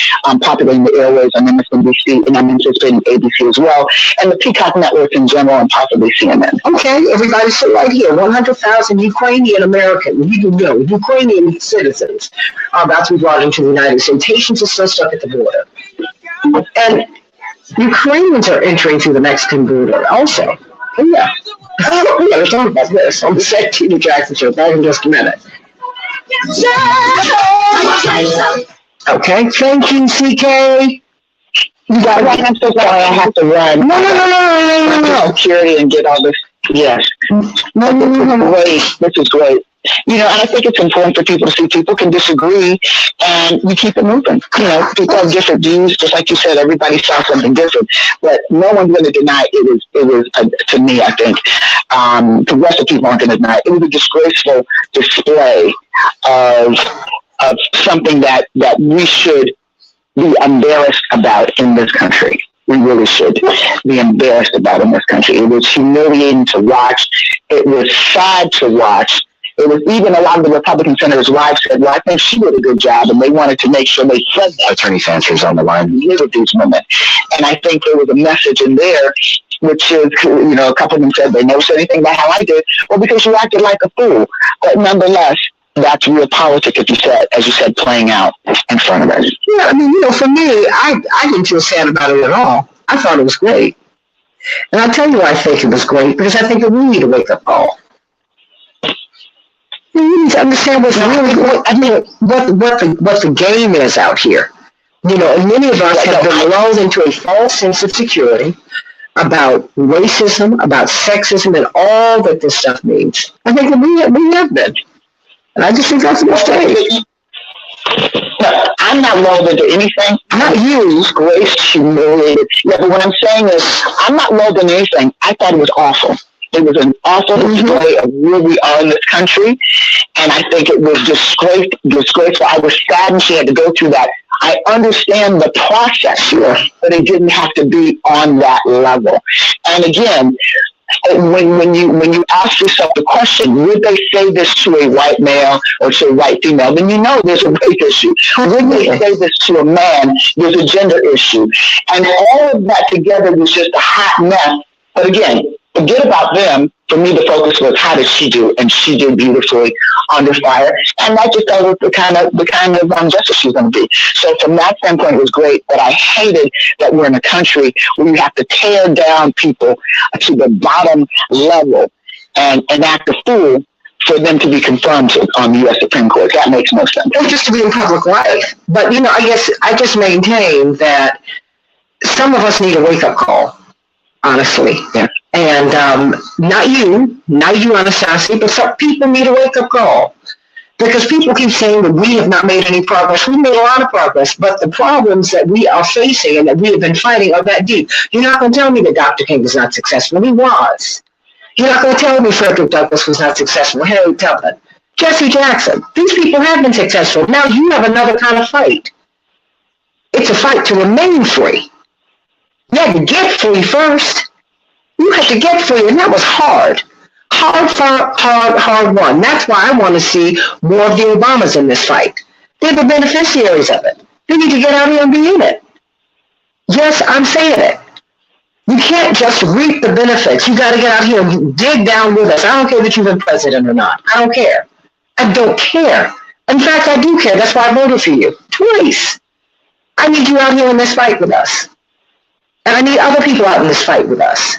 populating the airways on MSNBC, and I'm anticipating ABC as well, and the Peacock Network in general, and possibly CNN. Okay, everybody sit right here. 100,000 Ukrainian American, Ukrainian citizens are about to be brought into the United States. Haitians are still stuck at the border. And Ukrainians are entering through the Mexican border also. Oh, yeah. We got to talk about this on the Santita Jackson Show. Back in just a minute. Okay, thank you, CK. You got right. I'm so sorry. I have to run. No. Security and get all this. Yes. This is great. And I think it's important for people to see people can disagree and we keep it moving. People have different views, just like you said, everybody saw something different, but no one's going to deny it was to me, I think, the rest of people aren't going to deny it. It was a disgraceful display of something that we should be embarrassed about in this country. We really should be embarrassed about in this country. It was humiliating to watch. It was sad to watch. It was even a lot of the Republican senators' wives said, well, I think she did a good job, and they wanted to make sure they said that. Attorney Fancher's on the line. With these women. And I think there was a message in there, which is, a couple of them said they never said anything about how I did. Well, because you acted like a fool. But nonetheless, that's real politics, as you said, playing out in front of us. Yeah, I mean, for me, I didn't feel sad about it at all. I thought it was great. And I'll tell you why I think it was great, because I think that we need a wake-up call. You need to understand what's really going. I mean, what the game is out here. And many of us have been lulled into a false sense of security about racism, about sexism, and all that this stuff means. I think that we have been, and I just think that's a mistake. I'm not lulled into anything. Not you, disgraced, humiliated. Yeah, but what I'm saying is, I'm not lulled into anything. I thought it was awful. It was an awful display of where we are in this country, and I think it was disgraceful. I was saddened she had to go through that. I understand the process, but it didn't have to be on that level. And again, when you ask yourself the question, would they say this to a white male or to a white female? Then you know there's a race issue. Would they say this to a man? There's a gender issue. And all of that together was just a hot mess. But again, forget about them. For me, the focus was how did she do? And she did beautifully under fire. And that just tells us the kind of justice she's going to be. So from that standpoint, it was great. But I hated that we're in a country where we have to tear down people to the bottom level and act a fool for them to be confirmed on the U.S. Supreme Court. That makes no sense. It's just to be in public life. But, I guess I just maintain that some of us need a wake-up call, honestly. Yeah. And not you, Anastasia, but some people need a wake-up call. Because people keep saying that we have not made any progress. We've made a lot of progress, but the problems that we are facing and that we have been fighting are that deep. You're not going to tell me that Dr. King was not successful. He was. You're not going to tell me Frederick Douglass was not successful. Harriet Tubman, Jesse Jackson. These people have been successful. Now you have another kind of fight. It's a fight to remain free. You had to get free first. You had to get free, and that was hard. Hard won. That's why I want to see more of the Obamas in this fight. They're the beneficiaries of it. They need to get out here and be in it. Yes, I'm saying it. You can't just reap the benefits. You got to get out here and dig down with us. I don't care that you've been president or not. I don't care. I don't care. In fact, I do care. That's why I voted for you. Twice. I need you out here in this fight with us. And I need other people out in this fight with us.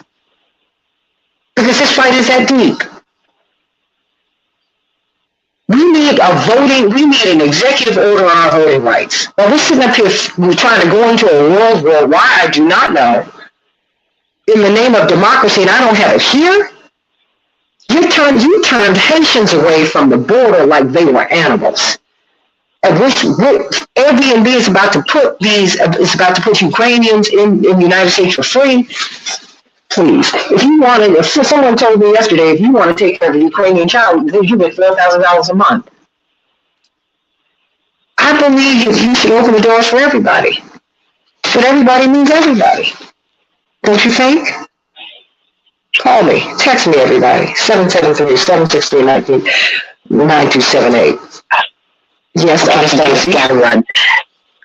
Because this fight is that deep. We need an executive order on our voting rights. Well, we're sitting up here, we're trying to go into a world where why I do not know, in the name of democracy, and I don't have it here. You turned Haitians away from the border like they were animals. And Airbnb is about to put Ukrainians in the United States for free. Please, if someone told me yesterday, if you want to take care of a Ukrainian child, you get $4,000 a month. I believe you should open the doors for everybody. But everybody means everybody. Don't you think? Call me. Text me, everybody. 773-763-9278. Yes, I understand. Run.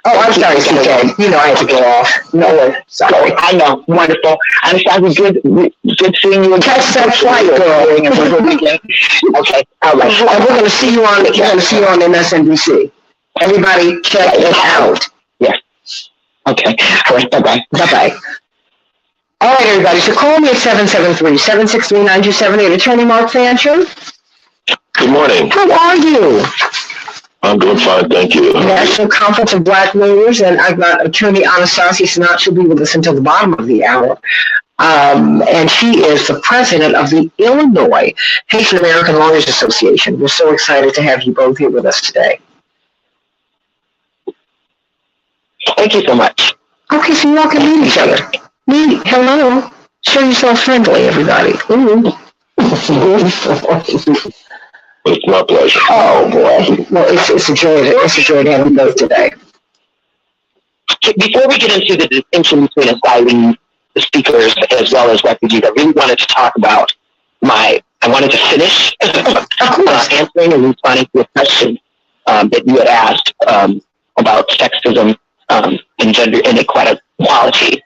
Oh, I'm sorry, CK. I had to go off. No, sorry. I know. Wonderful. I'm sorry. Good seeing you. Catch that flight, girl. Okay. All right. And we're going to see you on MSNBC. Everybody, check it out. Yeah. Okay. All right. Bye-bye. Bye-bye. All right, everybody. So call me at 773-763-9278. Attorney Mark Fancher. Good morning. How are you? I'm doing fine, thank you. National Conference of Black Lawyers, and I've got Attorney Anastasia Sinat. She'll be with us until the bottom of the hour. And she is the president of the Illinois Haitian American Lawyers Association. We're so excited to have you both here with us today. Thank you so much. Okay, so you all can meet each other. Hello. Show yourself friendly, everybody. It's my pleasure. Oh boy! Well, it's a joy to have you both today. Before we get into the distinction between asylum speakers as well as refugees, I really wanted to talk about I wanted to finish answering and responding to a question that you had asked about sexism and gender inequality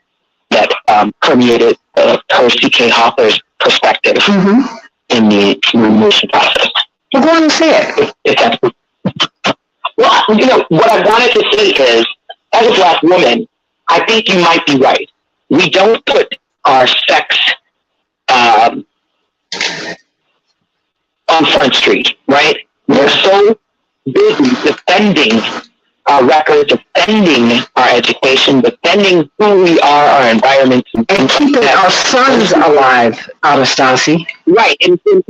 that permeated her C.K. Hoffer's perspective in the nomination process. Well, go on and say it. Well, what I wanted to say is, as a Black woman, I think you might be right. We don't put our sex on Front Street, right? We're so busy defending our record, defending our education, defending who we are, our environment. And keeping our sons alive, Anastasia. Right, in our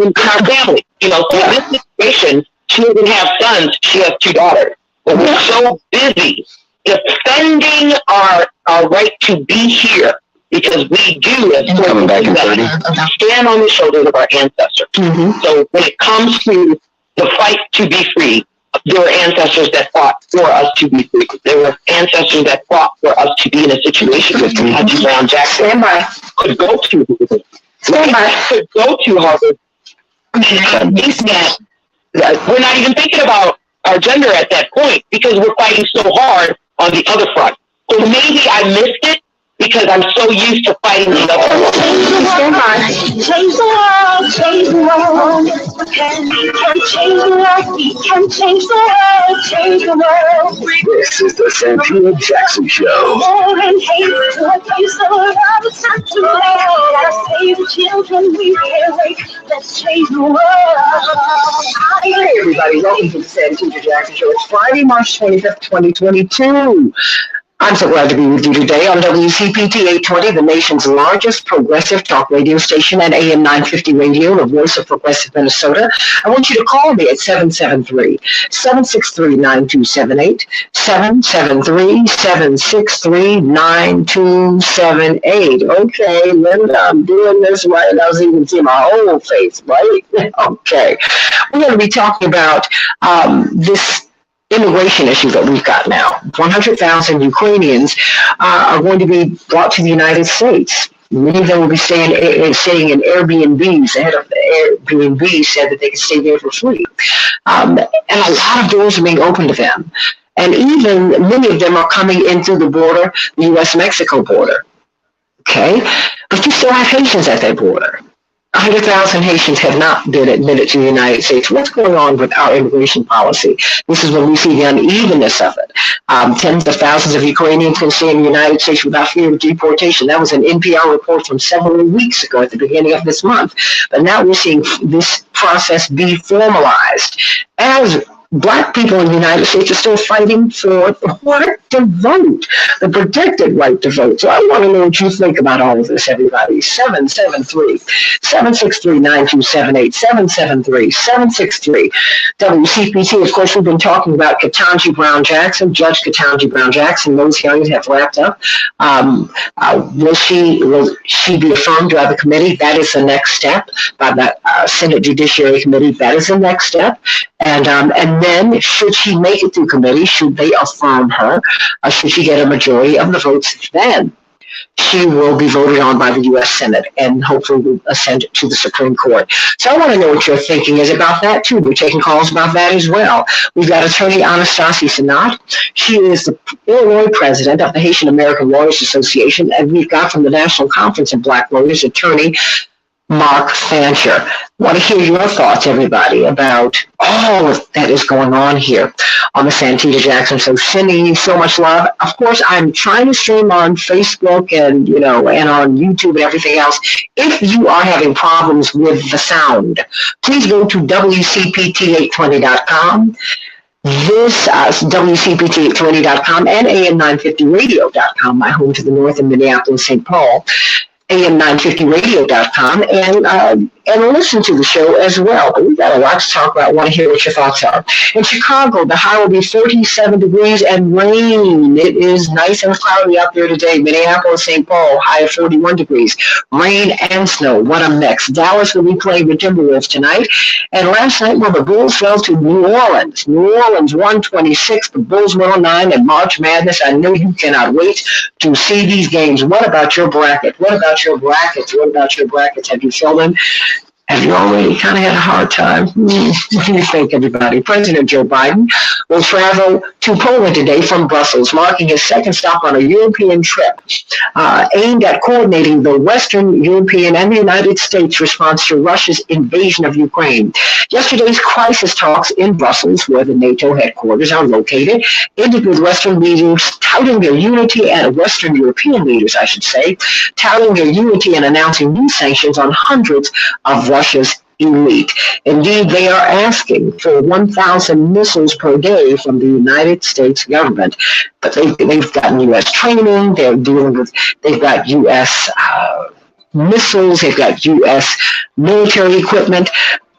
family. In this situation, she doesn't have sons, she has 2 daughters. But we're so busy defending our right to be here because we do, as coming back in 30. stand on the shoulders of our ancestors. So when it comes to the fight to be free, there were ancestors that fought for us to be free. There were ancestors that fought for us to be in a situation where Katanji Brown Jackson could go to could go to Harvard. We're not even thinking about our gender at that point because we're fighting so hard on the other front. So maybe I missed it because I'm so used to fighting the other front. Change the world, change the world. We can change the world, we can change the world, change the world. This is the Santita Jackson Show. War and hate to a place of love, it's time to love. Gotta save the children, we can't wait. Let's change the world. Hey everybody, welcome to the Santita Jackson Show. It's Friday, March 25th, 2022. I'm so glad to be with you today on WCPT 820, the nation's largest progressive talk radio station at AM 950 Radio, the voice of progressive Minnesota. I want you to call me at 773-763-9278, 773-763-9278. Okay, Linda, I'm doing this right. I was even seeing my whole face, right? Okay. We're going to be talking about this immigration issue that we've got now. 100,000 Ukrainians are going to be brought to the United States. Many of them will be staying in Airbnbs. The head of the Airbnb said that they could stay there for free. And a lot of doors are being opened to them. And even many of them are coming in through the border, the U.S.-Mexico border. Okay? But you still have Haitians at that border. 100,000 Haitians have not been admitted to the United States. What's going on with our immigration policy? This is when we see the unevenness of it. Tens of thousands of Ukrainians can stay in the United States without fear of deportation. That was an NPR report from several weeks ago at the beginning of this month. But now we're seeing this process be formalized as Black people in the United States are still fighting for the right to vote, the protected right to vote. So I want to know what you think about all of this, everybody. 773-763-9278, 773-763. WCPT, of course, we've been talking about Katanji Brown Jackson, Judge Katanji Brown Jackson. Those hearings have wrapped up. Will she be affirmed by the committee? That is the next step, by the Senate Judiciary Committee. That is the next step. And then, should she make it through committee, should they affirm her, or should she get a majority of the votes, then she will be voted on by the U.S. Senate and hopefully will ascend to the Supreme Court. So I want to know what your thinking is about that, too. We're taking calls about that as well. We've got attorney Anastasia Sanat. She is the Illinois president of the Haitian American Lawyers Association, and we've got from the National Conference of Black Lawyers, attorney Mark Fancher. I want to hear your thoughts, everybody, about all of that is going on here on the Santita Jackson. So sending you so much love. Of course, I'm trying to stream on Facebook and on YouTube and everything else. If you are having problems with the sound, please go to WCPT820.com. This WCPT820.com and AM950radio.com, my home to the north in Minneapolis, St. Paul. AM950radio.com and listen to the show as well. But we've got a lot to talk about. I want to hear what your thoughts are. In Chicago, the high will be 37 degrees and rain. It is nice and cloudy out there today. Minneapolis, St. Paul, high of 41 degrees. Rain and snow. What a mix. Dallas will be playing the Timberwolves tonight. And last night, the Bulls fell to New Orleans. New Orleans 126, the Bulls 109, and March Madness. I know you cannot wait to see these games. What about your bracket? What about your brackets? Have you filled in? Have you already kind of had a hard time? What do you think, everybody? President Joe Biden will travel to Poland today from Brussels, marking his second stop on a European trip aimed at coordinating the Western European and the United States response to Russia's invasion of Ukraine. Yesterday's crisis talks in Brussels, where the NATO headquarters are located, ended with Western leaders touting their unity, and Western European leaders, I should say, touting their unity and announcing new sanctions on hundreds of Russia's elite. Indeed, they are asking for 1,000 missiles per day from the United States government. But they've gotten U.S. training. They've got U.S. missiles. They've got U.S. military equipment.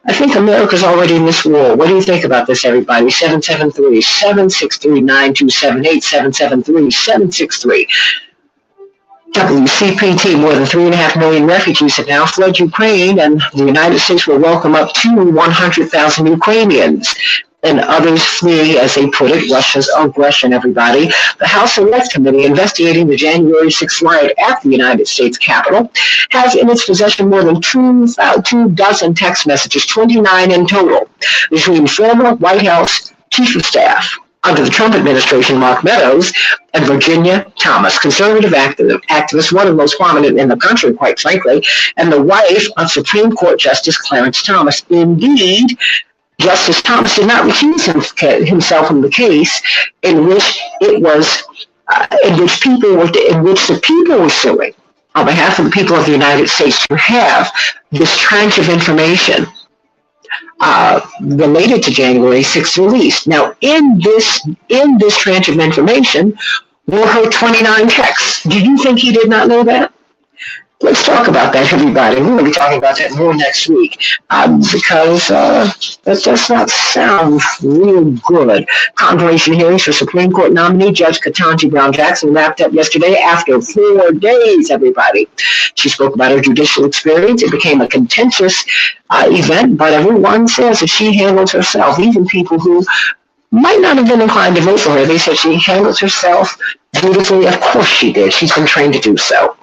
I think America's already in this war. What do you think about this, everybody? 773-763-9278, 773-763. WCPT, more than 3.5 million refugees have now fled Ukraine, and the United States will welcome up to 100,000 Ukrainians. and others flee, as they put it, Russia's aggression, everybody. The House Select Committee investigating the January 6th riot at the United States Capitol has in its possession more than 2 dozen text messages, 29 in total, between former White House Chief of Staff under the Trump administration, Mark Meadows, and Virginia Thomas, conservative activist, one of the most prominent in the country, quite frankly, and the wife of Supreme Court Justice Clarence Thomas. Indeed, Justice Thomas did not recuse himself from the case in which it was, in which the people were suing on behalf of the people of the United States to have this tranche of information related to January 6th released. Now, in this tranche of information were her 29 texts. Do you think he did not know that? Let's talk about that, everybody. We're going to be talking about that more next week because that does not sound real good. Confirmation hearings for Supreme Court nominee Judge Katanji Brown Jackson wrapped up yesterday after 4 days, everybody. She spoke about her judicial experience. It became a contentious event, but everyone says that she handled herself, even people who might not have been inclined to vote for her. They said she handled herself beautifully. Of course she did. She's been trained to do so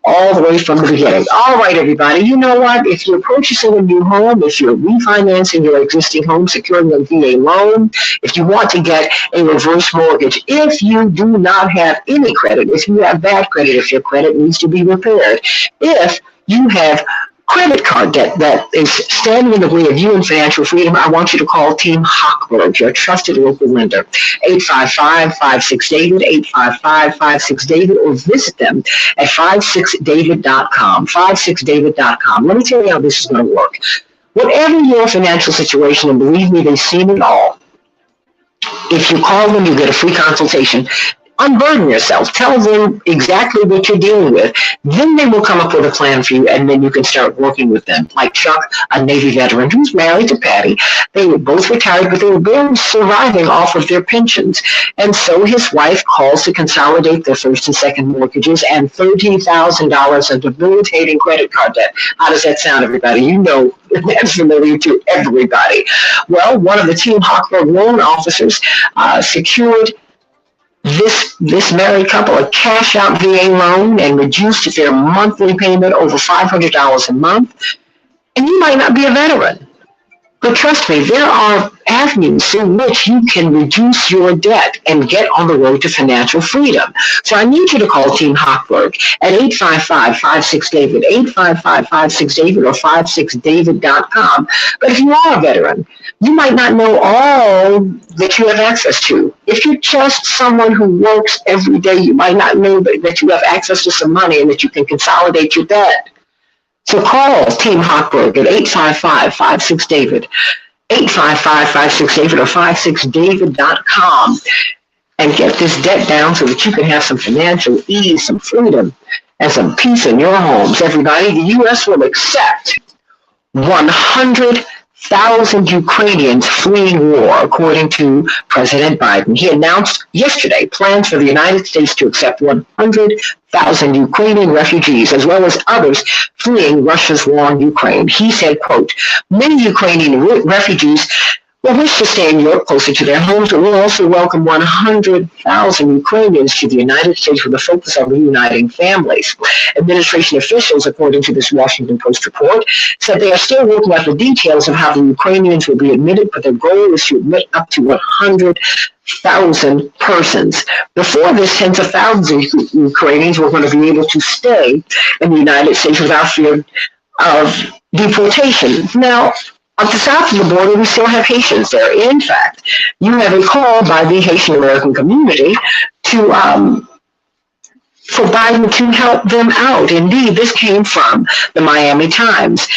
all the way from the beginning. All right, everybody. You know what? If you're purchasing a new home, if you're refinancing your existing home, securing a VA loan, if you want to get a reverse mortgage, if you do not have any credit, if you have bad credit, if your credit needs to be repaired, if you have credit card debt that is standing in the way of you and financial freedom, I want you to call Team Hochberg, your trusted local lender, 855-56-DAVID, 855-56-DAVID, or visit them at 56david.com, 56david.com. Let me tell you how this is going to work. Whatever your financial situation, and believe me, they've seen it all, if you call them, you get a free consultation. Unburden yourself. Tell them exactly what you're dealing with. Then they will come up with a plan for you, and then you can start working with them. Like Chuck, a Navy veteran who's married to Patty. They were both retired, but they were barely surviving off of their pensions. And so his wife calls to consolidate their first and second mortgages and $13,000 of debilitating credit card debt. How does that sound, everybody? You know that's familiar to everybody. Well, one of the Team Hochberg loan officers secured this married couple a cash-out VA loan and reduced their monthly payment over $500 a month. And you might not be a veteran, but trust me, there are avenues through which you can reduce your debt and get on the road to financial freedom. So I need you to call Team Hochberg at 855-56-DAVID, 855-56-DAVID, or 56david.com. But if you are a veteran, you might not know all that you have access to. If you're just someone who works every day, you might not know that you have access to some money and that you can consolidate your debt. So call Team Hochberg at 855-56-DAVID, 855-56-DAVID, or 56david.com, and get this debt down so that you can have some financial ease, some freedom, and some peace in your homes. Everybody, the U.S. will accept 100,000 Ukrainians fleeing war, according to President Biden. He announced yesterday plans for the United States to accept 100,000 Ukrainian refugees, as well as others fleeing Russia's war in Ukraine. He said, quote, many Ukrainian refugees will wish to stay in Europe closer to their homes, but we'll also welcome 100,000 Ukrainians to the United States with a focus on reuniting families. Administration officials, according to this Washington Post report, said they are still working out the details of how the Ukrainians will be admitted, but their goal is to admit up to 100,000 persons. Before this, tens of thousands of Ukrainians were going to be able to stay in the United States without fear of deportation. Now, at the south of the border, we still have Haitians there. In fact, you have a call by the Haitian American community to for Biden to help them out. Indeed, this came from the Miami Times.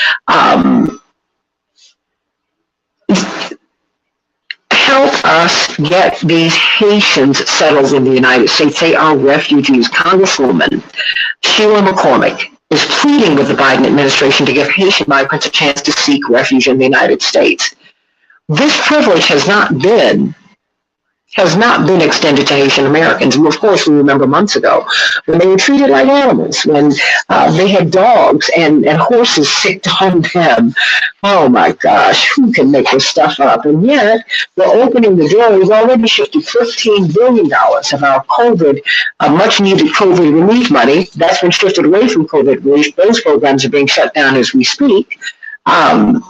Help us get these Haitians settled in the United States. They are refugees. Congresswoman Sheila McCormick is pleading with the Biden administration to give Haitian migrants a chance to seek refuge in the United States. This privilege has not been has not been extended to Haitian Americans. And of course, we remember months ago when they were treated like animals, when they had dogs and horses sicked on them. Oh my gosh, who can make this stuff up? And yet, we're opening the door. We've already shifted $15 billion of our COVID, much needed COVID relief money. That's been shifted away from COVID relief. Those programs are being shut down as we speak. And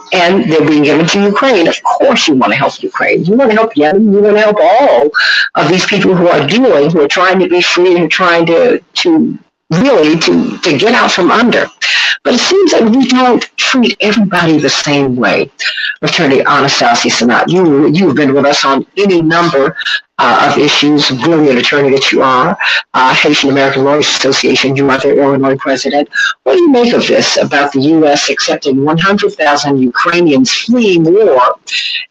they're being given to Ukraine. Of course you want to help Ukraine. You want to help Yemen. You want to help all of these people who are trying to be free and trying to really get out from under. But it seems like we don't treat everybody the same way. Attorney Anastasia Sanat, you have been with us on any number of issues, brilliant attorney that you are, Haitian American Lawyers Association, you are their Illinois president. What do you make of this about the U.S. accepting 100,000 Ukrainians fleeing war,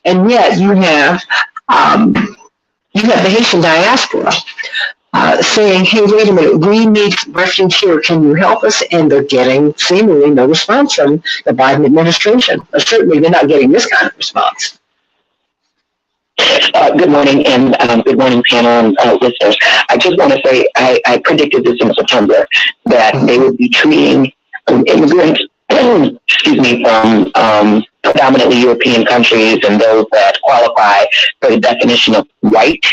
and yet you have the Haitian diaspora saying, hey, wait a minute, we need refuge here, can you help us? And they're getting seemingly no response from the Biden administration. But certainly they're not getting this kind of response. Good morning, and good morning, panel and listeners. I just want to say I predicted this in September, that they would be treating immigrants, from predominantly European countries and those that qualify for the definition of white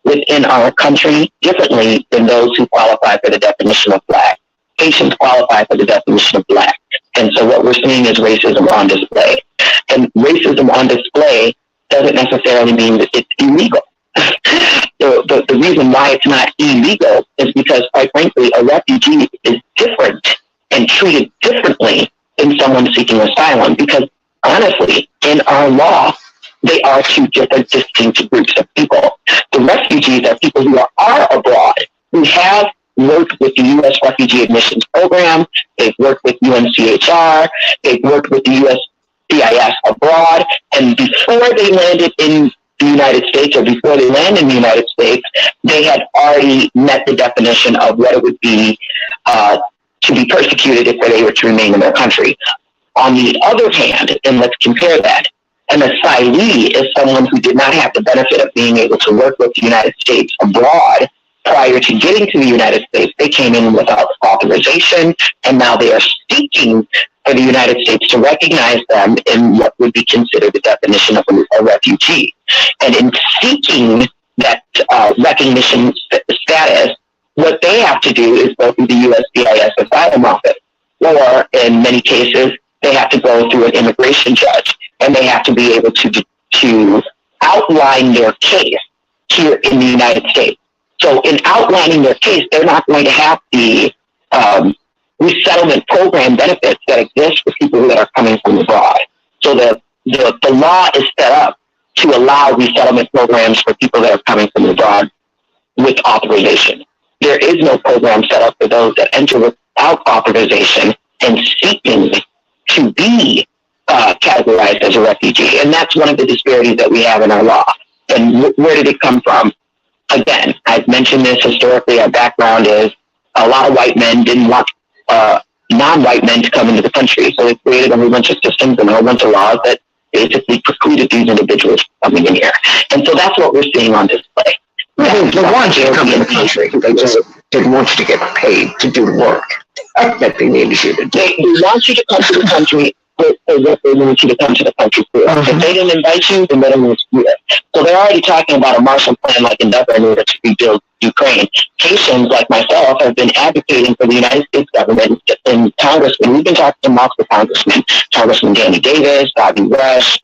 within our country differently than those who qualify for the definition of black. Haitians qualify for the definition of black. And so what we're seeing is racism on display. And racism on display doesn't necessarily mean that it's illegal. The reason why it's not illegal is because, quite frankly, a refugee is different and treated differently than someone seeking asylum, because honestly, in our law, they are two different distinct groups of people. The refugees are people who are abroad, who have worked with the U.S. Refugee Admissions Program, they've worked with UNCHR, they've worked with the USCIS abroad, and before they landed in the United States, or before they land in the United States, they had already met the definition of what it would be to be persecuted if they were to remain in their country. On the other hand, and let's compare that, an asylee is someone who did not have the benefit of being able to work with the United States abroad prior to getting to the United States. They came in without authorization, and now they are seeking for the United States to recognize them in what would be considered the definition of a refugee. And in seeking that recognition status, what they have to do is go through the USCIS asylum office, or in many cases, they have to go through an immigration judge, and they have to be able to outline their case here in the United States. So in outlining their case, they're not going to have the resettlement program benefits that exist for people that are coming from abroad. So the law is set up to allow resettlement programs for people that are coming from abroad with authorization. There is no program set up for those that enter without authorization and seeking to be categorized as a refugee. And that's one of the disparities that we have in our law. And where did it come from? Again, I've mentioned this historically. Our background is a lot of white men didn't want non-white men to come into the country. So they created a whole bunch of systems and a whole bunch of laws that basically precluded these individuals from coming in here. And so that's what we're seeing on display. They want you to come to the country. They just didn't want you to get paid to do the work that they needed you to do. They want you to come to the country for what they want you to come to the country for. If they didn't invite you, then they don't want you here. So they're already talking about a Marshall Plan-like endeavor in order to rebuild Ukraine. Haitians, like myself, have been advocating for the United States government and congressmen. We've been talking to multiple congressmen, Congressman Danny Davis, Bobby Rush.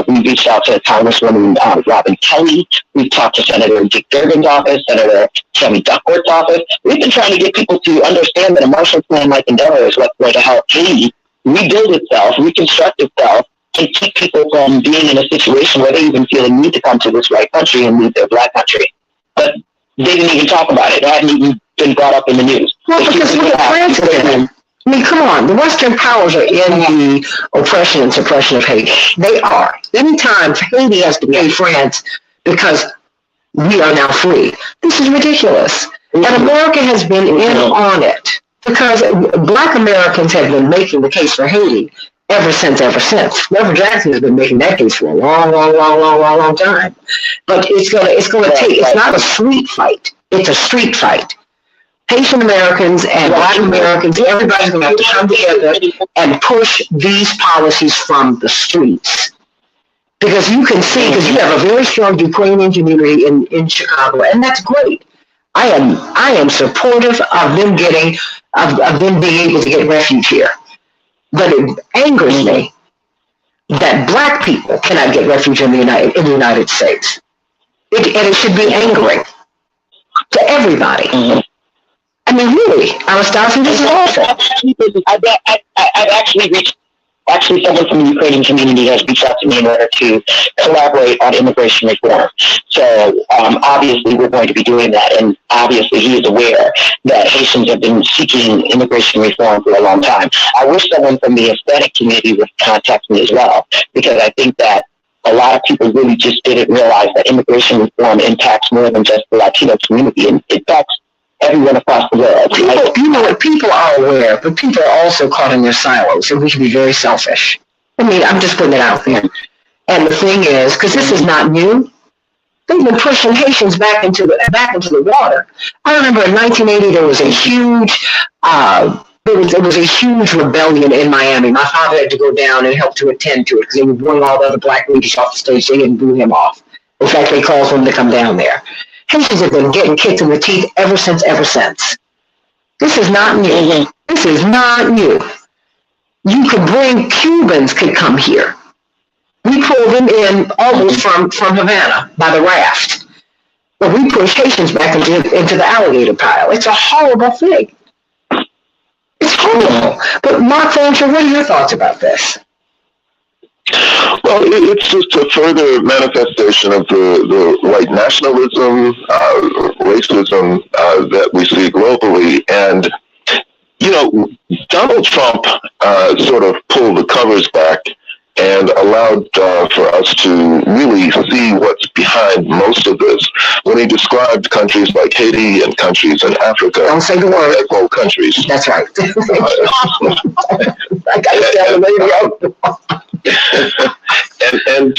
We reached out to Congresswoman Robin Kelly. We've talked to Senator Dick Durbin's office, Senator Tammy Duckworth's office. We've been trying to get people to understand that a Marshall Plan-like endeavor is what's going to help Haiti rebuild itself, reconstruct itself, and keep people from being in a situation where they even feel a need to come to this white country and leave their black country. But they didn't even talk about it. It hadn't even been brought up in the news. Well, because look at France then. I mean, come on. The Western powers are in the oppression and suppression of Haiti. They are. Many times Haiti has to pay France because we are now free. This is ridiculous. And America has been in on it because Black Americans have been making the case for Haiti. ever since. Reverend Jackson has been making that case for a long time. But it's gonna take. It's not a street fight. It's a street fight. Haitian Americans and Black Americans, everybody's going to have to come together and push these policies from the streets. Because you can see, because you have a very strong Ukrainian community in Chicago, and that's great. I am supportive of them getting, of them being able to get refuge here. But it angers me that Black people cannot get refuge in the United States. And it should be angering to everybody. I mean, really, Anastasia, this is awful. I've actually reached, someone from the Ukrainian community has reached out to me in order to collaborate on immigration reform. So obviously we're going to be doing that, and obviously he is aware that Haitians have been seeking immigration reform for a long time. I wish someone from the Hispanic community would contact me as well, because I think that a lot of people really just didn't realize that immigration reform impacts more than just the Latino community. It impacts everyone across the world. People are aware, but people are also caught in their silos, and we can be very selfish. I mean, I'm just putting it out there. And the thing is, because this is not new, they've been pushing Haitians back into the water. I remember in 1980 there was a huge rebellion in Miami. My father had to go down and help to attend to it because they were blowing all the other Black leaders off the stage. They didn't boo him off. In fact, they called for him to come down there. Haitians have been getting kicked in the teeth ever since. This is not new. This is not new. You could bring Cubans could come here. We pulled them in almost from Havana by the raft. But we pushed Haitians back into the alligator pile. It's a horrible thing. It's horrible. But Mark Fancher, what are your thoughts about this? Well, it's just a further manifestation of the white nationalism, racism that we see globally. And, Donald Trump sort of pulled the covers back and allowed for us to really see what's behind most of this. When he described countries like Haiti and countries in Africa. Don't say the word. Well, countries. That's right. I got to tell the lady out. and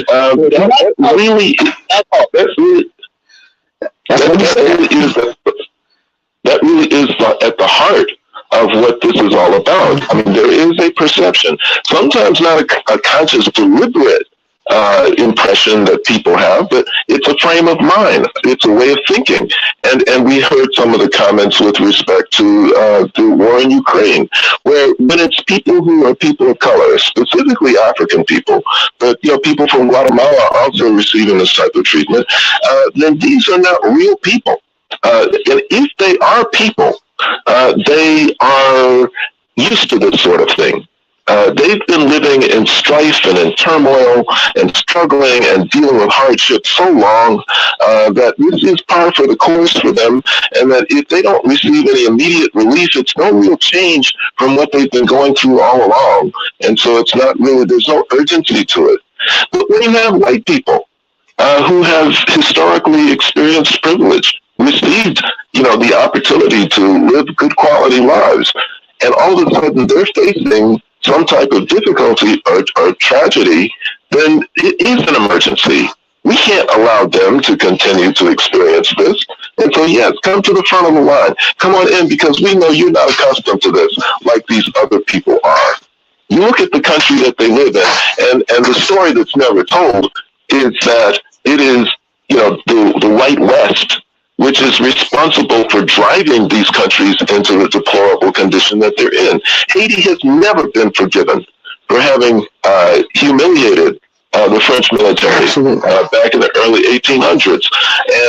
that really is at the heart of what this is all about. I mean, there is a perception, sometimes not a conscious, deliberate impression that people have, but it's a frame of mind. It's a way of thinking. And we heard some of the comments with respect to the war in Ukraine, where when it's people who are people of color, specifically African people, but people from Guatemala are also receiving this type of treatment, then these are not real people. And if they are people, they are used to this sort of thing. They've been living in strife and in turmoil and struggling and dealing with hardship so long that this is par for the course for them, and that if they don't receive any immediate relief, it's no real change from what they've been going through all along. And so it's not really, there's no urgency to it. But when you have white people who have historically experienced privilege, received, the opportunity to live good quality lives, and all of a sudden they're facing some type of difficulty or tragedy, then it is an emergency. We can't allow them to continue to experience this. And so, yes, come to the front of the line. Come on in, because we know you're not accustomed to this like these other people are. You look at the country that they live in, and the story that's never told is that it is, the white West, which is responsible for driving these countries into the deplorable condition that they're in. Haiti has never been forgiven for having humiliated the French military back in the early 1800s.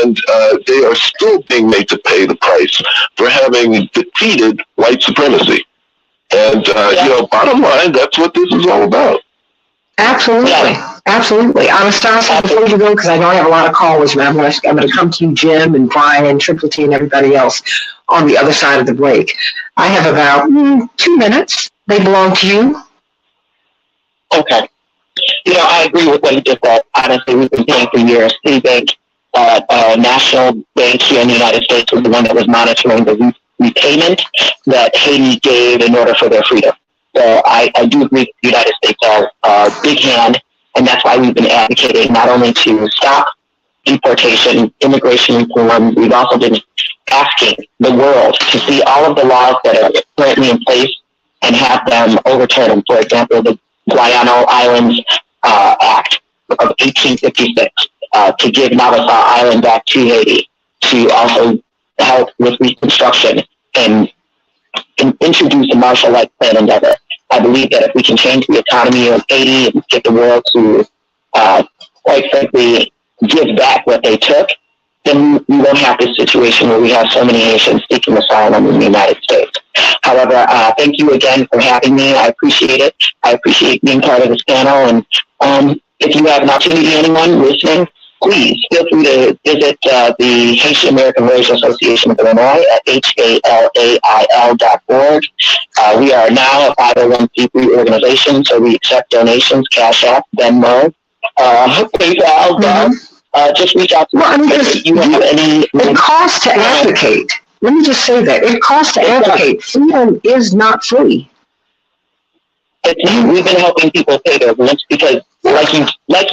And they are still being made to pay the price for having defeated white supremacy. And, bottom line, that's what this is all about. Absolutely. Absolutely. Anastasia, before you go, because I know I have a lot of callers, I'm going to come to you, Jim and Brian and Triple T and everybody else on the other side of the break. I have about 2 minutes. They belong to you. Okay. I agree with what you just said. Honestly, we've been paying for years. Citibank, national bank here in the United States, was the one that was monitoring the repayment that Haiti gave in order for their freedom. So I do agree the United States has a big hand, and that's why we've been advocating not only to stop deportation, immigration reform, we've also been asking the world to see all of the laws that are currently in place and have them overturned. For example, the Guiana Islands Act of 1856 to give Nassau Island back to Haiti, to also help with reconstruction and introduce a Marshall-like plan endeavor. I believe that if we can change the economy of Haiti and get the world to, quite frankly, give back what they took, then we won't have this situation where we have so many Haitians seeking asylum in the United States. However, thank you again for having me. I appreciate it. I appreciate being part of this panel. And if you have an opportunity, anyone listening, please feel free to visit the Haitian American Lawyers Association of Illinois at HALAIL.org. We are now a 501c3 organization, so we accept donations, Cash App, Venmo, PayPal. Just reach out to us if you have any. It costs to advocate. Let me just say that. It costs to advocate. Freedom is not free. We've been helping people pay their rents because, like you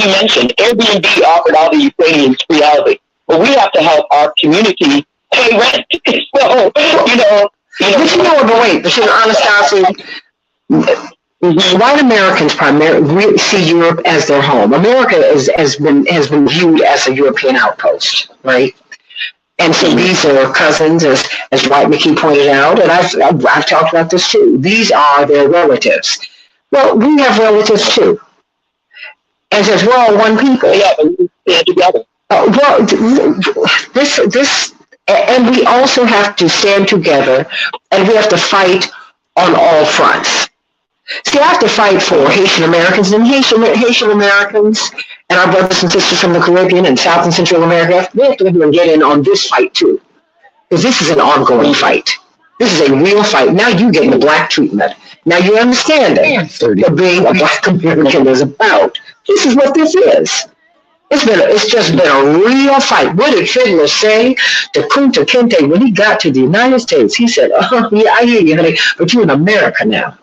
mentioned, Airbnb offered all the Ukrainians free housing, but we have to help our community pay rent. So, Anastasia, white Americans primarily see Europe as their home. America has been viewed as a European outpost, right? And so these are cousins, as Dwight McKee pointed out, and I've talked about this too. These are their relatives. Well, we have relatives too. And says we're all one people. Yeah, but we stand together. And we also have to stand together, and we have to fight on all fronts. See, I have to fight for Haitian Americans, and Haitian Americans and our brothers and sisters from the Caribbean and South and Central America, they have to get in on this fight too. Because this is an ongoing fight. This is a real fight. Now you're getting the black treatment. Now you understand what being a black American is about. This is what this is. It's just been a real fight. What did Fiddler say to Kunta Kinte when he got to the United States? He said, "Oh, yeah, I hear you, honey, but you're in America now."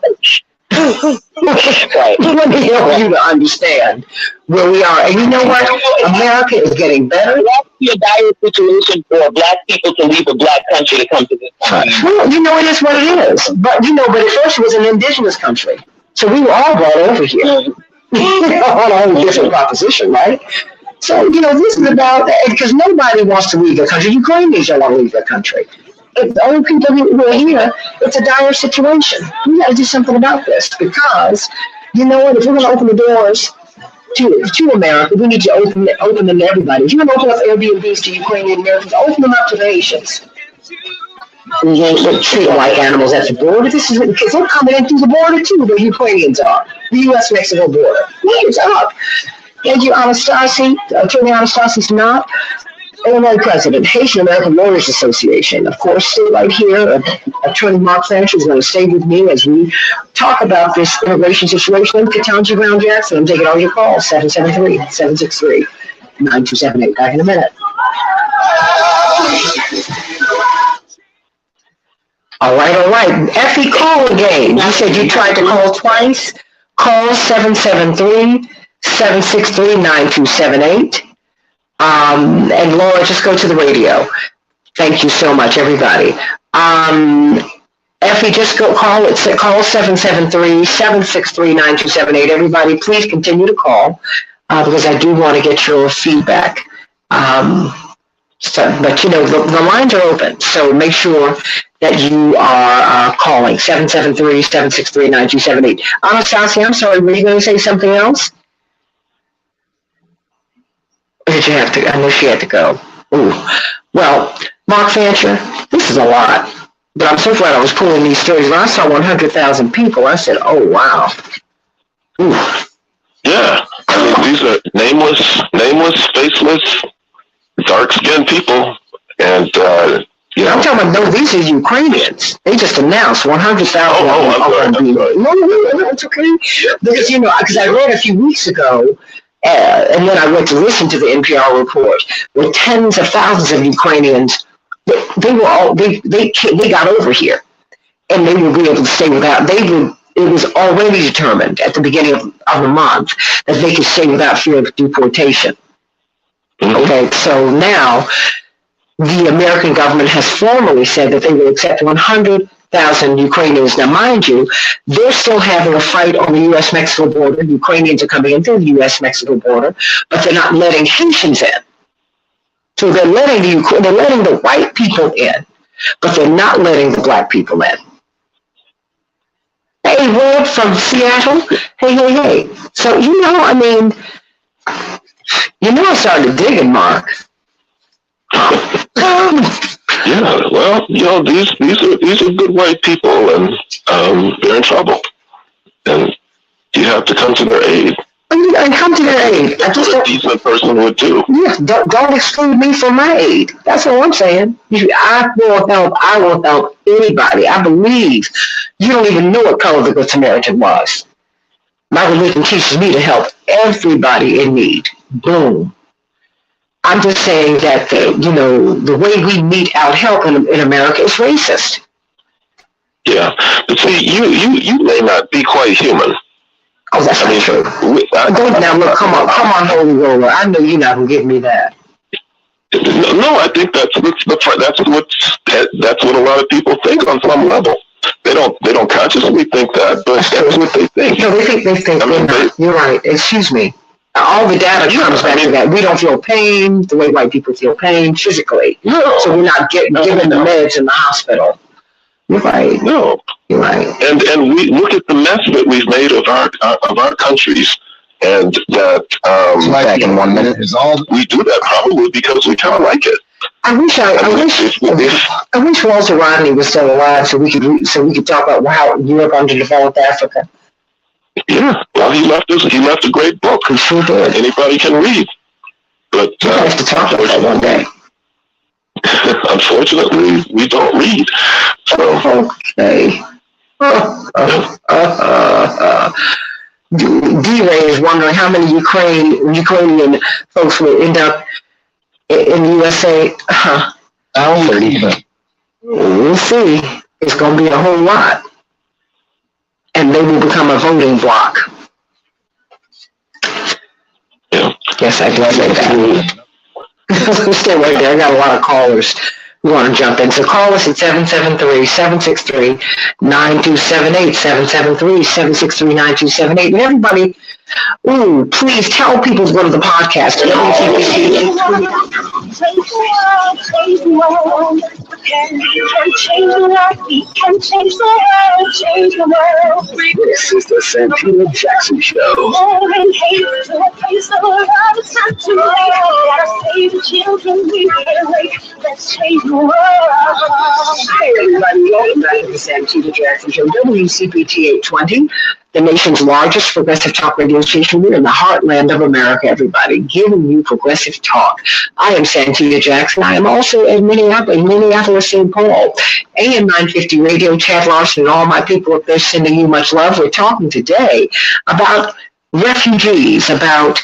Right. Let me help you to understand where we are. And you know what? America is getting better. That's a dire situation for black people to leave a black country to come to this country. Well, it is what it is. But at first it was an indigenous country. So we were all brought over here. On a whole different proposition, right? So, this is about, because nobody wants to leave their country. Ukrainians don't want to leave their country. If the only people who are here, it's a dire situation. We got to do something about this because, you know what, if we're going to open the doors to America, we need to open them to everybody. If you're going to open up Airbnbs to Ukrainian Americans, open them up to the Haitians. Treat them like animals at the border. This is because they're coming in through the border too, the Ukrainians are. The U.S.-Mexico border. What's up? Thank you, Anastasia, Attorney Anastasia Sinat, Illinois President, Haitian American Lawyers Association. Of course, stay right here. Attorney Mark Fancher is going to stay with me as we talk about this immigration situation. Katanji Brown Jackson, I'm taking all your calls, 773-763-9278. Back in a minute. All right. Effie, call again. You said you tried to call twice. Call 773-763-9278. And Laura, just go to the radio. Thank you so much, everybody. Effie, just call 773-763-9278. Everybody, please continue to call because I do want to get your feedback. But the lines are open, so make sure that you are calling 773-763-9278. Anastasia, I'm sorry, were you going to say something else? Or did you have to? I know she had to go. Ooh. Well, Mark Fancher, this is a lot. But I'm so glad I was pulling these stories. When I saw 100,000 people, I said, oh, wow. Ooh. Yeah. These are nameless, faceless, dark-skinned people. And, I'm talking about, no, these are Ukrainians. They just announced 100,000. No, it's okay. Because, because I read a few weeks ago, and then I went to listen to the NPR report, where tens of thousands of Ukrainians, they got over here, and they will be able to stay without. it was already determined at the beginning of the month that they could stay without fear of deportation. Okay, so now the American government has formally said that they will accept 100,000 Ukrainians. Now, mind you, they're still having a fight on the U.S.-Mexico border. Ukrainians are coming in through the U.S.-Mexico border, but they're not letting Haitians in. So they're letting the white people in, but they're not letting the black people in. Hey, Rob from Seattle. Hey. So, I started digging, Mark. Yeah, well, these are good white people, and they're in trouble, and you have to come to their aid. And come to their aid. A decent person would do. Yeah, don't exclude me from my aid. That's all I'm saying. I will help anybody. I believe you don't even know what color the Good Samaritan was. My religion teaches me to help everybody in need. Boom. I'm just saying that the way we mete out help in America is racist. Yeah, but see, you may not be quite human. Oh, that's not true. Now look, come on, Holy Roller. I know you're not gonna give me that. No, I think that's what a lot of people think on some level. They don't consciously think that, but that's what they think. No, they think. You're right. Excuse me. All the data comes back to that. We don't feel pain the way white people feel pain physically. No. So we're not given the meds in the hospital. You're right. No. You're right. And we look at the mess that we've made of our countries, and that back in 1 minute is all. We do that probably because we kind of like it. I wish Walter Rodney was still alive so we could talk about how Europe underdeveloped Africa. Yeah, well, he left a great book. He sure did. Anybody can read, but we have to talk about that one day. Unfortunately, we don't read. So. Okay. D-Ray is wondering how many Ukrainian folks will end up in the USA. 30. We'll see. It's going to be a whole lot. And they will become a voting bloc. Yeah. Yes, I did say that. Stay right there. I got a lot of callers who want to jump in. So call us at 773-763-9278, 773-763-9278. And everybody, please tell people to go to the podcast. Change the world. Can change the world. We can change the world. Change the world. This is the Santita Jackson Show. More than hate to a place of love. It's not too late. Gotta save the children. We can't wait. Let's change the world. Hey everybody, welcome back to the Santita Jackson Show. WCPT 820. The nation's largest progressive talk radio station. We're in the heartland of America, everybody, giving you progressive talk. I am Santita Jackson. I am also in Minneapolis, St. Paul. AM 950 Radio, Chad Larson, and all my people up there sending you much love. We're talking today about refugees, about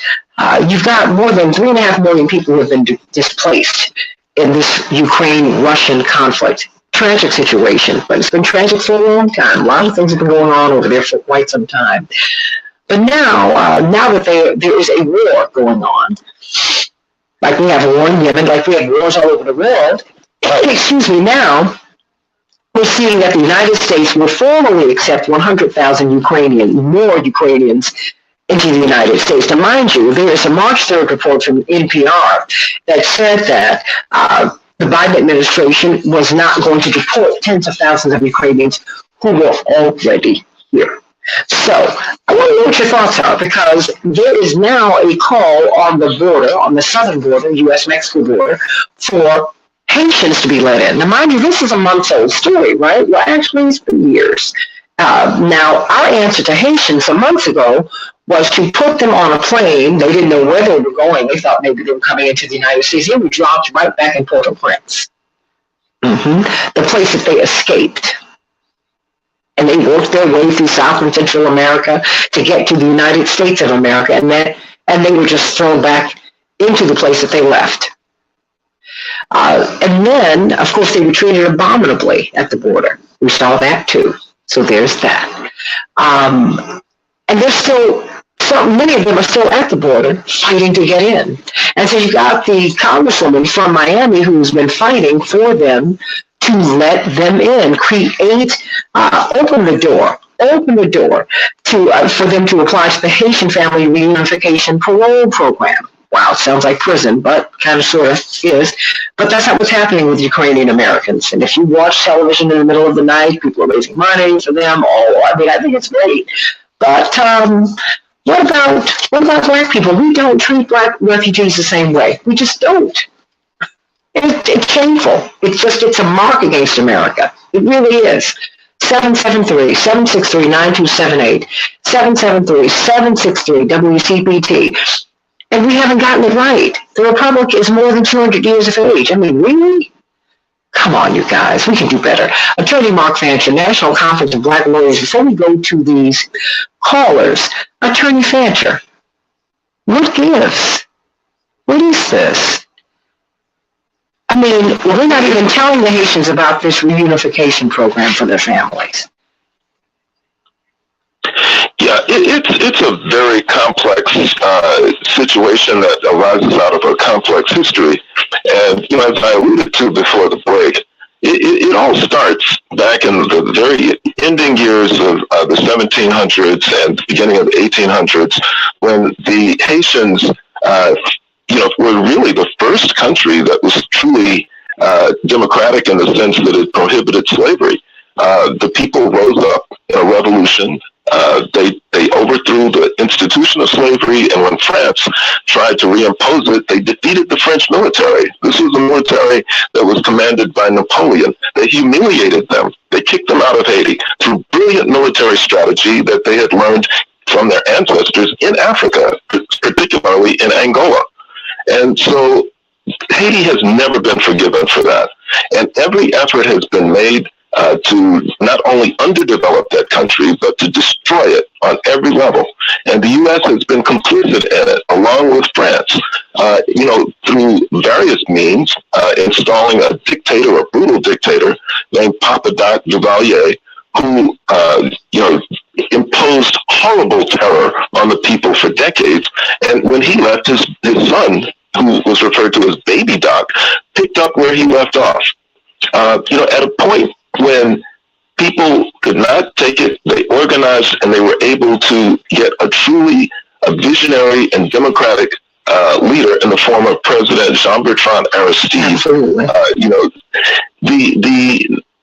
you've got more than 3.5 million people who have been displaced in this Ukraine-Russian conflict. Tragic situation, but it's been tragic for a long time. A lot of things have been going on over there for quite some time. But now that there is a war going on, like we have a war in Yemen, like we have wars all over the world, now we're seeing that the United States will formally accept 100,000 more Ukrainians into the United States. Now, mind you, there is a March 3rd report from NPR that said that the Biden administration was not going to deport tens of thousands of Ukrainians who were already here. So I want to know what your thoughts are, because there is now a call on the border, on the southern border, U.S.-Mexico border, for Haitians to be let in. Now, mind you, this is a months-old story, right? Well, actually, it's been years. Now, our answer to Haitians some months ago was to put them on a plane. They didn't know where they were going. They thought maybe they were coming into the United States. They were dropped right back in Port-au-Prince, the place that they escaped. And they worked their way through South and Central America to get to the United States of America, and they were just thrown back into the place that they left. And then, of course, they were treated abominably at the border. We saw that too. So there's that. And there's still, many of them are still at the border fighting to get in. And so you got the congresswoman from Miami who's been fighting for them to let them in, open the door to for them to apply to the Haitian Family Reunification Parole Program. Wow, it sounds like prison, but kind of sort of is. But that's not what's happening with Ukrainian Americans. And if you watch television in the middle of the night, people are raising money for them. I think it's great. But what about black people? We don't treat black refugees the same way. We just don't. It's shameful. It's a mark against America. It really is. 773-763-9278, 773-763-WCPT. And we haven't gotten it right. The Republic is more than 200 years of age. I mean, really? Come on, you guys. We can do better. Attorney Mark Fancher, National Conference of Black Lawyers. Before we go to these callers, Attorney Fancher, what gives? What is this? I mean, we're not even telling the Haitians about this reunification program for their families. Yeah, it's a very complex situation that arises out of a complex history. And, as I alluded to before the break, it all starts back in the very ending years of the 1700s and beginning of the 1800s, when the Haitians, were really the first country that was truly democratic in the sense that it prohibited slavery. The people rose up in a revolution. They overthrew the institution of slavery, and when France tried to reimpose it, they defeated the French military. This was a military that was commanded by Napoleon. They humiliated them. They kicked them out of Haiti through brilliant military strategy that they had learned from their ancestors in Africa, particularly in Angola. And so Haiti has never been forgiven for that. And every effort has been made to not only underdevelop that country, but to destroy it on every level. And the U.S. has been complicit in it, along with France, through various means, installing a dictator, a brutal dictator, named Papa Doc Duvalier, who, imposed horrible terror on the people for decades. And when he left, his son, who was referred to as Baby Doc, picked up where he left off. At a point when people could not take it, they organized and they were able to get a visionary and democratic leader in the form of President Jean-Bertrand Aristide. Absolutely.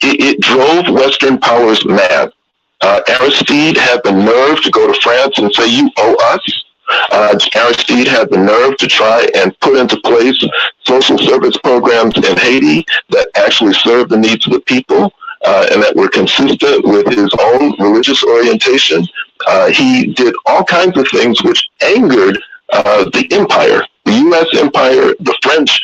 It drove Western powers mad. Aristide had the nerve to go to France and say, "You owe us." Aristide had the nerve to try and put into place social service programs in Haiti that actually served the needs of the people and that were consistent with his own religious orientation. He did all kinds of things which angered the empire, the U.S. empire, the French,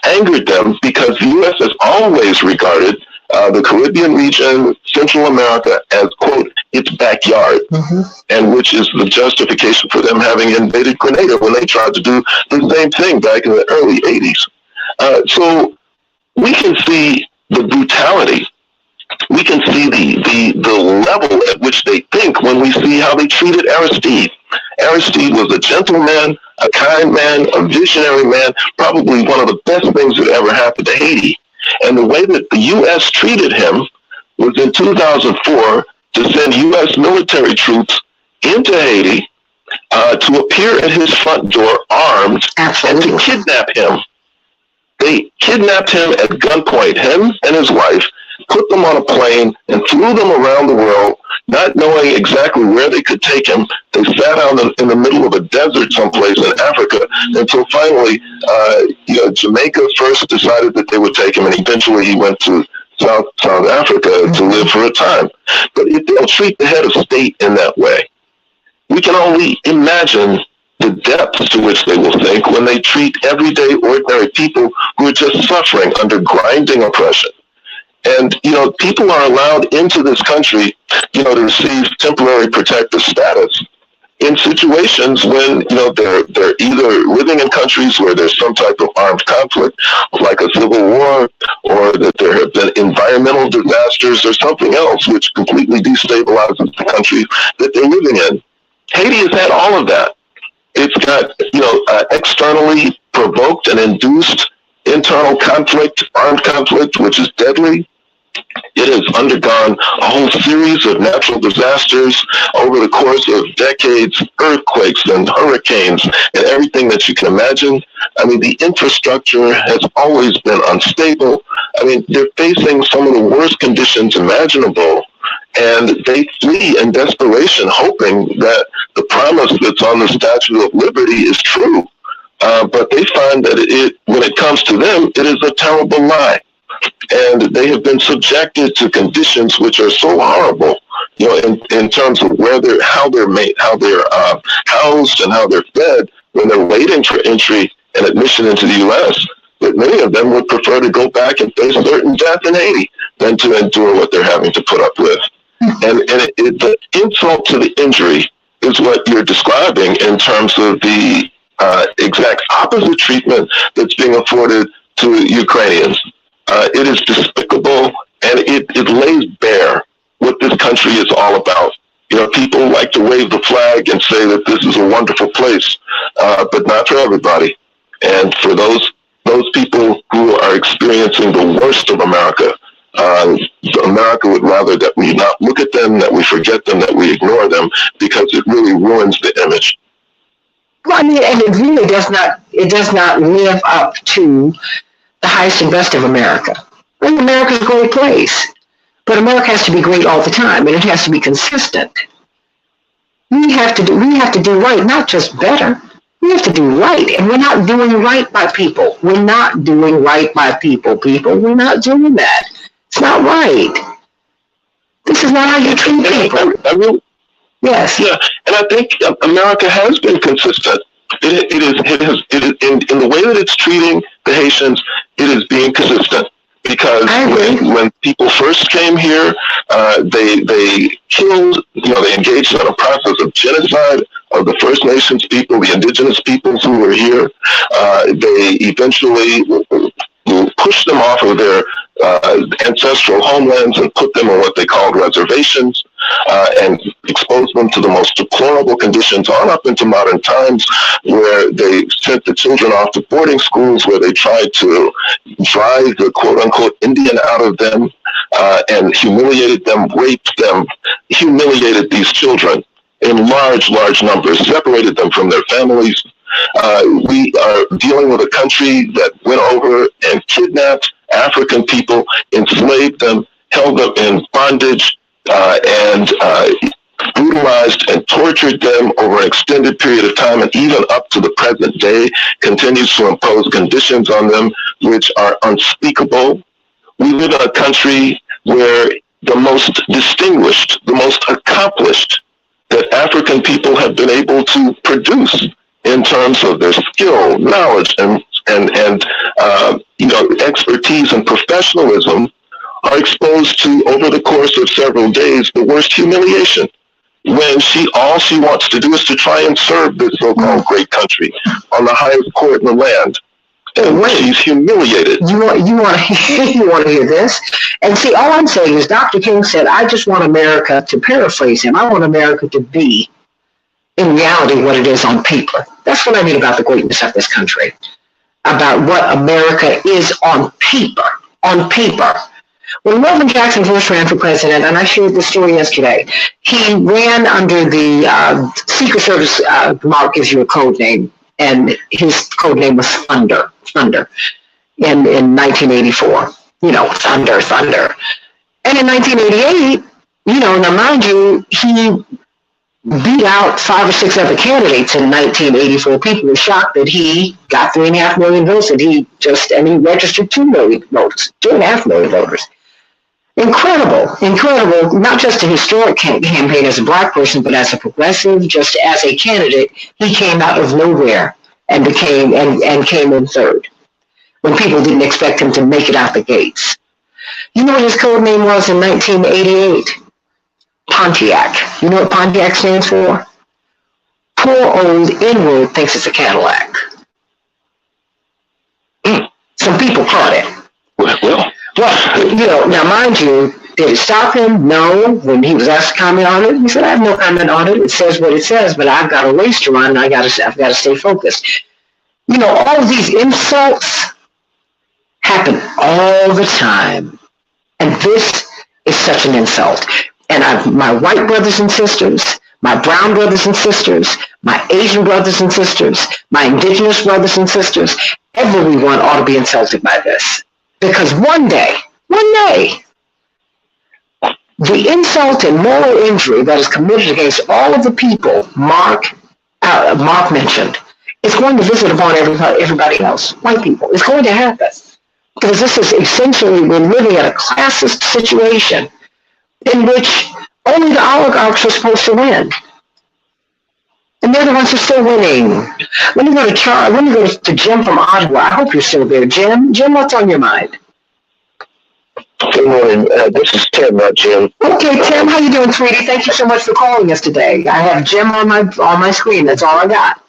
angered them because the U.S. has always regarded the Caribbean region, Central America, as, quote, its backyard, and which is the justification for them having invaded Grenada when they tried to do the same thing back in the early 80s. So we can see the brutality. We can see the level at which they think when we see how they treated Aristide. Aristide was a gentleman, a kind man, a visionary man, probably one of the best things that ever happened to Haiti. And the way that the U.S. treated him was in 2004 to send U.S. military troops into Haiti to appear at his front door armed and to kidnap him. They kidnapped him at gunpoint, him and his wife, put them on a plane and flew them around the world, not knowing exactly where they could take him. They sat out in the middle of a desert someplace in Africa until finally, Jamaica first decided that they would take him, and eventually he went to South Africa to live for a time. But if they'll treat the head of state in that way, we can only imagine the depths to which they will sink when they treat everyday, ordinary people who are just suffering under grinding oppression. And, people are allowed into this country, to receive temporary protective status. in situations when, they're either living in countries where there's some type of armed conflict, like a civil war, or that there have been environmental disasters or something else which completely destabilizes the country that they're living in. Haiti has had all of that. It's got, externally provoked and induced internal conflict, armed conflict, which is deadly. It has undergone a whole series of natural disasters over the course of decades, earthquakes and hurricanes and everything that you can imagine. I mean, the infrastructure has always been unstable. I mean, they're facing some of the worst conditions imaginable, and they flee in desperation, hoping that the promise that's on the Statue of Liberty is true. But they find that when it comes to them, it is a terrible lie. And they have been subjected to conditions which are so horrible, in terms of how they're housed and how they're fed when they're waiting for entry and admission into the U.S. But many of them would prefer to go back and face certain death in Haiti than to endure what they're having to put up with. And the insult to the injury is what you're describing in terms of the exact opposite treatment that's being afforded to Ukrainians. It is despicable, and it lays bare what this country is all about. People like to wave the flag and say that this is a wonderful place, but not for everybody. And for those people who are experiencing the worst of America, America would rather that we not look at them, that we forget them, that we ignore them, because it really ruins the image. Well, I mean, and it really does not live up to the highest and best of America. I mean, America's a great place, but America has to be great all the time, and it has to be consistent. We have to do right, not just better. We have to do right, and we're not doing right by people. We're not doing right by people. We're not doing that. It's not right. This is not how you treat people. Yes. Yeah, and I think America has been consistent. It is in the way that it's treating the Haitians, it is being consistent. Because when people first came here, they killed, they engaged in a process of genocide of the First Nations people, the indigenous peoples who were here. They eventually pushed them off of their ancestral homelands and put them on what they called reservations, and exposed them to the most deplorable conditions on up into modern times, where they sent the children off to boarding schools, where they tried to drive the quote-unquote Indian out of them, and humiliated them, raped them, humiliated these children in large numbers, separated them from their families. We are dealing with a country that went over and kidnapped African people, enslaved them, held them in bondage, and brutalized and tortured them over an extended period of time, and even up to the present day continues to impose conditions on them which are unspeakable. We live in a country where the most distinguished, the most accomplished that African people have been able to produce in terms of their skill, knowledge, and expertise and professionalism are exposed to, over the course of several days, the worst humiliation, when all she wants to do is to try and serve this so-called great country on the highest court in the land. And she's humiliated. You want to hear this? And see, all I'm saying is Dr. King said, I just want America, to paraphrase him, I want America to be, in reality, what it is on paper. That's what I mean about the greatness of this country, about what America is on paper. On paper. When Melvin Jackson first ran for president, and I shared this story yesterday, he ran under the Secret Service, Mark gives you a code name, and his code name was Thunder, in 1984. Thunder. And in 1988, now mind you, he beat out 5 or 6 other candidates in 1984. People were shocked that he got 3.5 million votes, and he registered 2 million voters, 2.5 million voters. Incredible, not just a historic campaign as a black person, but as a progressive, just as a candidate, he came out of nowhere and came in third when people didn't expect him to make it out the gates. You know what his code name was in 1988? Pontiac. You know what Pontiac stands for? poor old N-word thinks it's a Cadillac. Some people caught it. Well, now mind you, did it stop him? No. When he was asked to comment on it, he said, I have no comment on it. It says what it says, but I've got a race to run and I've got to stay focused. All of these insults happen all the time. And this is such an insult. And my white brothers and sisters, my brown brothers and sisters, my Asian brothers and sisters, my indigenous brothers and sisters, everyone ought to be insulted by this. Because one day, the insult and moral injury that is committed against all of the people Mark mentioned is going to visit upon everybody else, white people. It's going to happen. Because this is essentially, we're living in a classist situation in which only the oligarchs are supposed to win. And they're the ones who are still winning. Let me go to Jim from Ottawa. I hope you're still there, Jim. Jim, what's on your mind? Good morning. This is Tim, not Jim. Okay, Tim, how you doing, sweetie? Thank you so much for calling us today. I have Jim on my screen. That's all I got.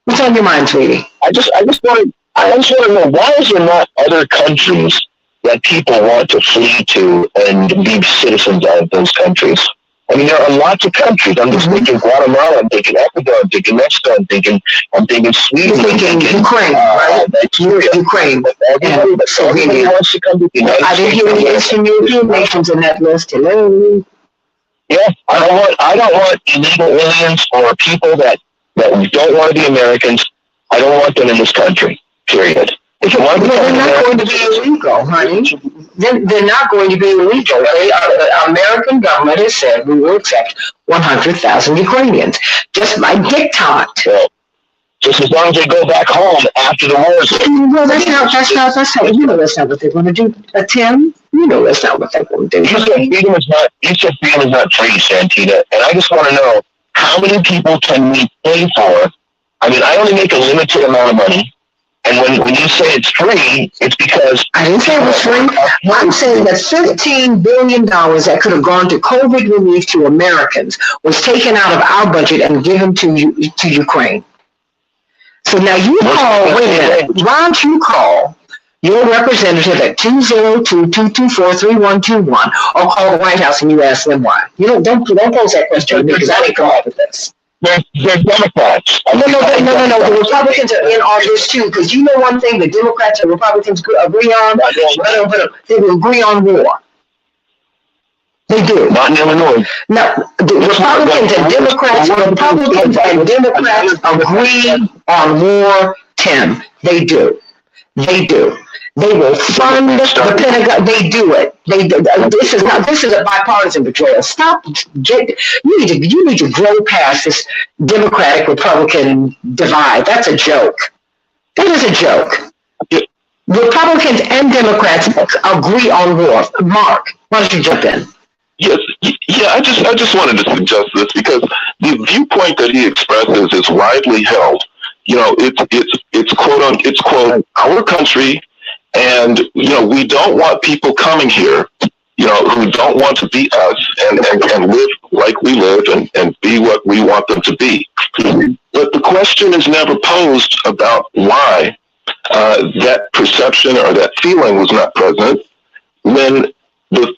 What's on your mind, sweetie? I just want to know, why is there not other countries that people want to flee to and be citizens of those countries? I mean, there are lots of countries. I'm just thinking Guatemala, I'm thinking Ecuador, I'm thinking Mexico, I'm thinking Sweden. You're thinking Ukraine, right? Nigeria. Ukraine. Everybody wants to come to the United States. I didn't hear any Eastern European nations in that list. Hello. Yeah, I don't want illegal aliens or people that don't want to be Americans. I don't want them in this country, period. If you want to they're not going to be illegal, honey. They're not going to be illegal. The American government has said we will accept 100,000 Ukrainians just by diktat. Well, just as long as they go back home after the war is over. Well, that's not that's not what they're going to do, Tim. That's not what they're going to do. You said freedom is not free, Santita, and I just want to know, how many people can we pay for? I mean, I only make a limited amount of money. And when you say it's free, it's because... I didn't say it was free. I'm saying that $15 billion that could have gone to COVID relief to Americans was taken out of our budget and given to Ukraine. So now you call, wait a minute, why don't you call your representative at 202-224-3121 or call the White House and you ask them why? Don't pose that question because I didn't come up with this. They're Democrats. No. The Republicans are in on this too, because you know one thing: the Democrats and Republicans agree on. They will agree on war. They do. Not in Illinois. Now, the Republicans and Democrats agree on war. Tim, they do. They will fund the Pentagon. They do it. This is a bipartisan betrayal. Stop. You need to grow past this Democratic-Republican divide. That's a joke. That is a joke. Republicans and Democrats agree on war. Mark, why don't you jump in? Yes, yeah. I just wanted to suggest this because the viewpoint that he expresses is widely held. It's quote our country. And, we don't want people coming here, who don't want to be us and live like we live and be what we want them to be. But the question is never posed about why that perception or that feeling was not present when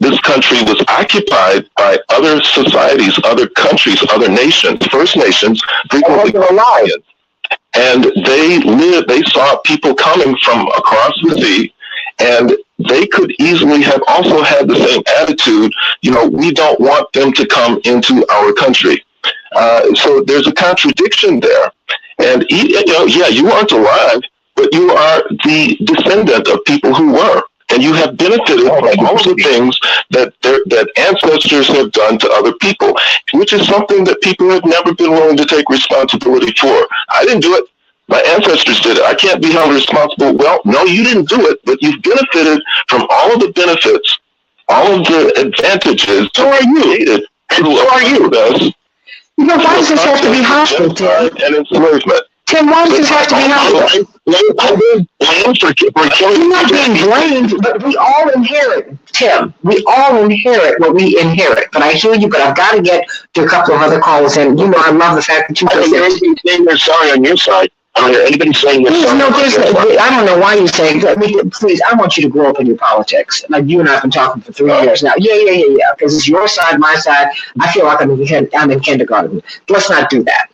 this country was occupied by other societies, other countries, other nations, First Nations, frequently alive. And they saw people coming from across the sea, and they could easily have also had the same attitude, we don't want them to come into our country. So there's a contradiction there. And, you aren't alive, but you are the descendant of people who were. And you have benefited from all the things that ancestors have done to other people, which is something that people have never been willing to take responsibility for. I didn't do it. My ancestors did it. I can't be held responsible. Well, no, you didn't do it, but you've benefited from all of the benefits, all of the advantages. So are you. So are you. Why does this have to be hostile, Tim? And enslavement. Tim, why does this have to be helpful? You're not being blamed, but we all inherit, Tim. We all inherit what we inherit. But I hear you, but I've got to get to a couple of other calls. And, you know, I love the fact that you I don't hear anybody saying they're sorry on your side. I don't hear anybody saying they're sorry. I don't know why you're saying that. Please, I want you to grow up in your politics. Like you and I have been talking for 3 years now. Yeah. Because it's your side, my side. I feel like I'm in kindergarten. Let's not do that.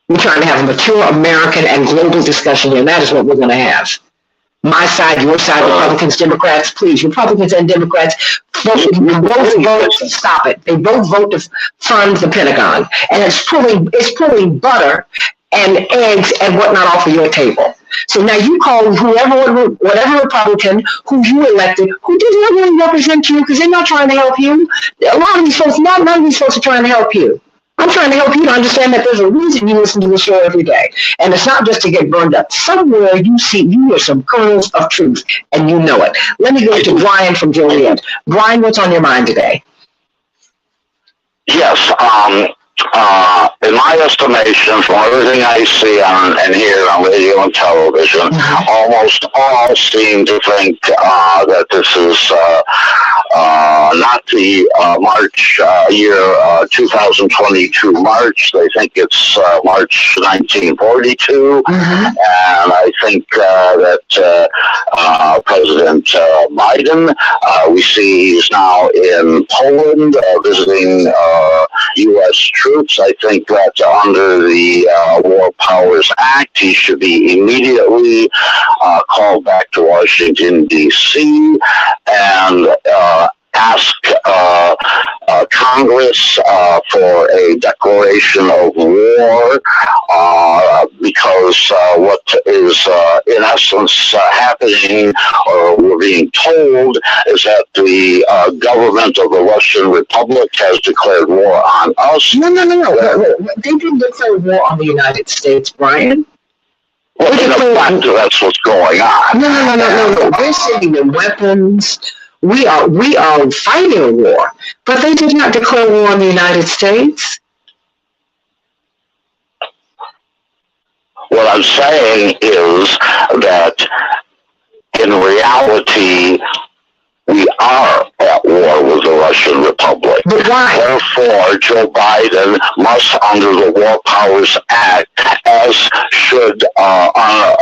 We're trying to have a mature American and global discussion here, and that is what we're going to have. My side, your side, Republicans, Democrats, please, Republicans and Democrats, both vote to stop it. They both vote to fund the Pentagon, and it's pulling butter and eggs and whatnot off of your table. So now you call whatever Republican who you elected, who doesn't really represent you because they're not trying to help you. A lot of these folks, none of these folks are trying to help you. I'm trying to help you to understand that there's a reason you listen to the show every day. And it's not just to get burned up. Somewhere you hear some kernels of truth, and you know it. Let me go to Brian from Joliet. Brian, what's on your mind today? Yes, in my estimation, from everything I see and hear on radio and television, almost all seem to think that this is not the March year 2022 March. They think it's March 1942, and I think that President Biden, we see he's now in Poland visiting U.S. troops. I think that under the War Powers Act, he should be immediately called back to Washington, D.C., and ask Congress for a declaration of war because what is in essence happening, or we're being told, is that the government of the Russian Republic has declared war on us. No. They didn't declare war on the United States, Brian. Well, in fact, that's what's going on. No. They're sending them weapons. We are fighting a war, but they did not declare war on the United States. What I'm saying is that in reality, we are at war with the Russian Republic. But why? Therefore, Joe Biden must, under the War Powers Act, as should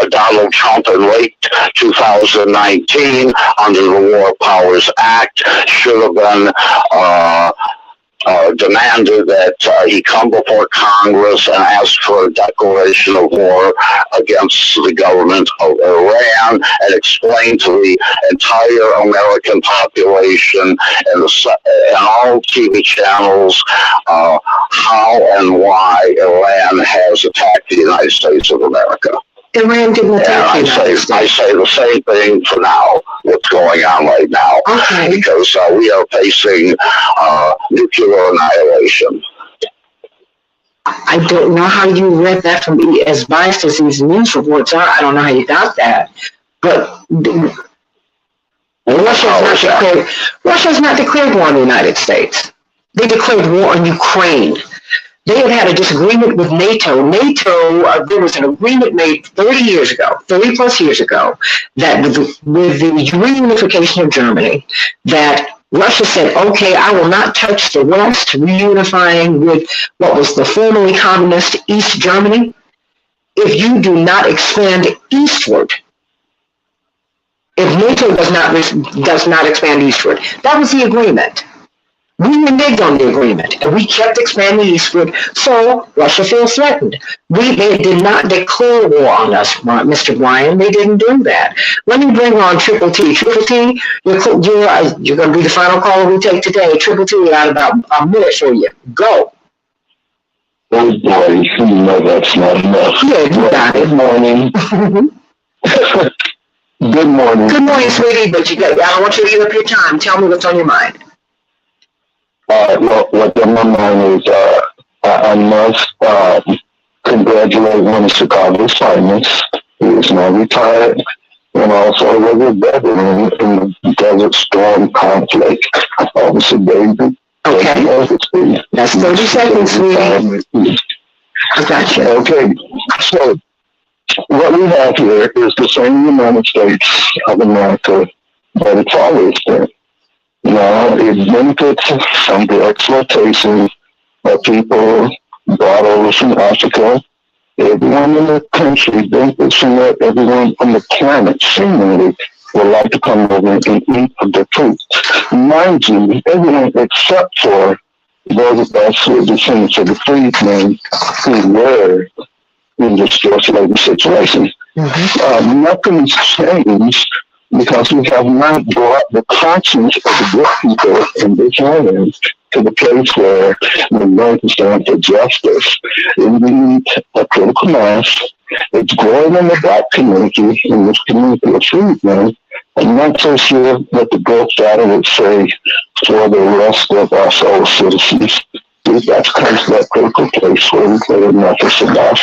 Donald Trump in late 2019, under the War Powers Act, should have been demanded that he come before Congress and ask for a declaration of war against the government of Iran and explain to the entire American population and all TV channels how and why Iran has attacked the United States of America. Iran didn't attack the United States. I say the same thing for now, what's going on right now. Okay. Because we are facing nuclear annihilation. I don't know how you read that from me, as biased as these news reports are. I don't know how you got that. But Russia's not declared war on the United States. They declared war on Ukraine. They had a disagreement with NATO. There was an agreement made 30 plus years ago, that with the reunification of Germany, that Russia said, okay, I will not touch the West, reunifying with what was the formerly communist East Germany, if you do not expand eastward. If NATO does not expand eastward. That was the agreement. We reneged on the agreement, and we kept expanding eastward, so Russia feels threatened. They did not declare war on us, Mr. Brian. They didn't do that. Let me bring on Triple T. Triple T, you're going to be the final caller we take today. Triple T, we got about a minute for you. Go. Oh boy, no, that's not enough. Yeah, you got it. Good morning. Good morning. Good morning, sweetie, but I don't want you to give up your time. Tell me what's on your mind. What's on my mind is I must congratulate one of Chicago's finest, who is now retired, and also was a veteran in the Desert Storm conflict. Officer David. Okay. That's 30 seconds, sweetie. I got you. Okay. So what we have here is the same United States of America that it's always been. You know, it benefits from the exploitation of people brought over from Africa. Everyone in the country benefits from that. Everyone on the planet seemingly would like to come over and eat of the fruit. Mind you, everyone except for those of us who are descendants of the freedmen who were in this forced labor situation. Nothing's changed because we have not brought the conscience of the good people in this land to the place where we're going to stand for justice. And we need a critical mass. It's growing in the black community, in this community of freedmen. I'm not so sure that the growth data would say for the rest of our fellow citizens. We've got to come to that critical place where we play enough is enough.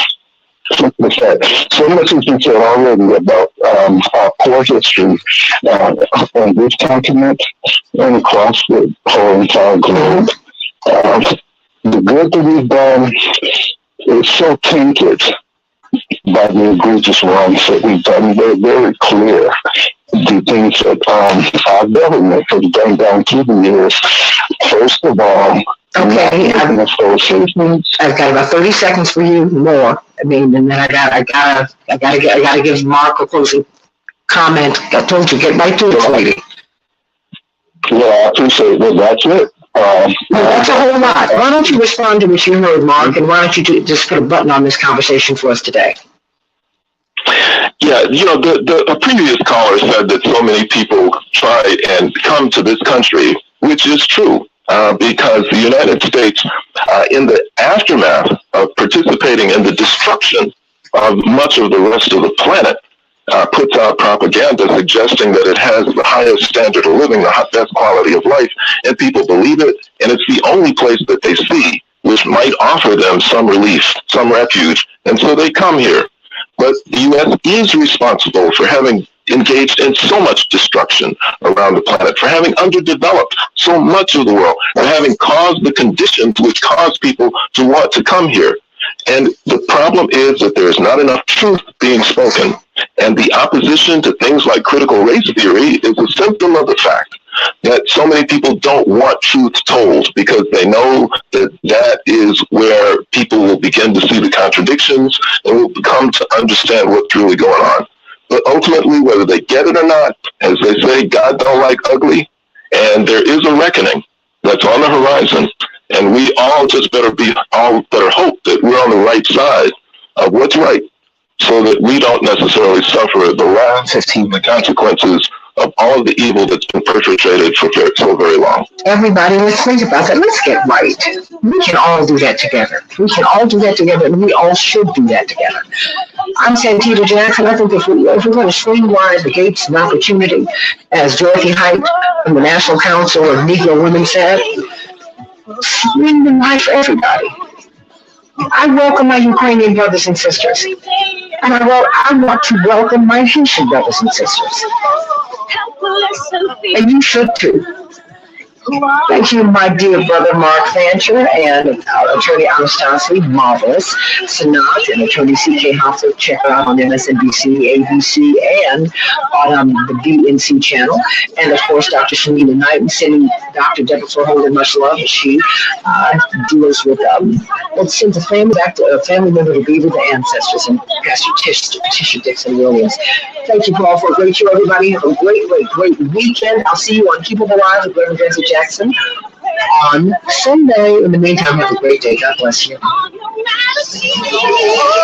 Simple as that. So much has been said already about our core history on this continent and across the whole entire globe. The good that we've done is so tainted by the egregious wrongs that we've done. They're very clear. The things that our government has done down through the years. First of all, okay, I've got about 30 seconds for you more. I mean, and then I gotta give Mark a closing comment. I told you, get right to it, lady. Yeah, I appreciate it. That's it. That's a whole lot. Why don't you respond to what you heard, Mark, and why don't you just put a button on this conversation for us today? Yeah, you know, the previous caller said that so many people try and come to this country, which is true, because the United States, in the aftermath of participating in the destruction of much of the rest of the planet, puts out propaganda suggesting that it has the highest standard of living, the best quality of life, and people believe it, and it's the only place that they see which might offer them some relief, some refuge, and so they come here. But the U.S. is responsible for having engaged in so much destruction around the planet, for having underdeveloped so much of the world, for having caused the conditions which cause people to want to come here. And the problem is that there is not enough truth being spoken. And the opposition to things like critical race theory is a symptom of the fact that so many people don't want truth told because they know that that is where people will begin to see the contradictions and will come to understand what's really going on. But ultimately, whether they get it or not, as they say, God don't like ugly, and there is a reckoning that's on the horizon. And we all just better hope that we're on the right side of what's right so that we don't necessarily suffer the last 15 consequences of all of the evil that's been perpetrated for so very long. Everybody, let's think about that. Let's get right. We can all do that together. We can all do that together, and we all should do that together. I'm Santita Jackson. I think if we're going to swing wide the gates of opportunity, as Dorothy Height from the National Council of Negro Women said, swing the light for everybody. I welcome my Ukrainian brothers and sisters. And I want to welcome my Haitian brothers and sisters. And you should too. Thank you, my dear brother Mark Fancher and Attorney Anastasi, marvelous. Sanat and Attorney C.K. Hoffer, check her out on MSNBC, ABC, and on the BNC channel. And of course, Dr. Shanita Knight, and sending Dr. Deborah Verhoeven much love as she deals with, sends a family member to be with the ancestors, and Pastor Tisha Dixon Williams. Thank you, Paul, for a great show, everybody. Have a great weekend. I'll see you on Keepable Alive with Reverend Jesse Jackson on Sunday. In the meantime, have a great day. God bless you.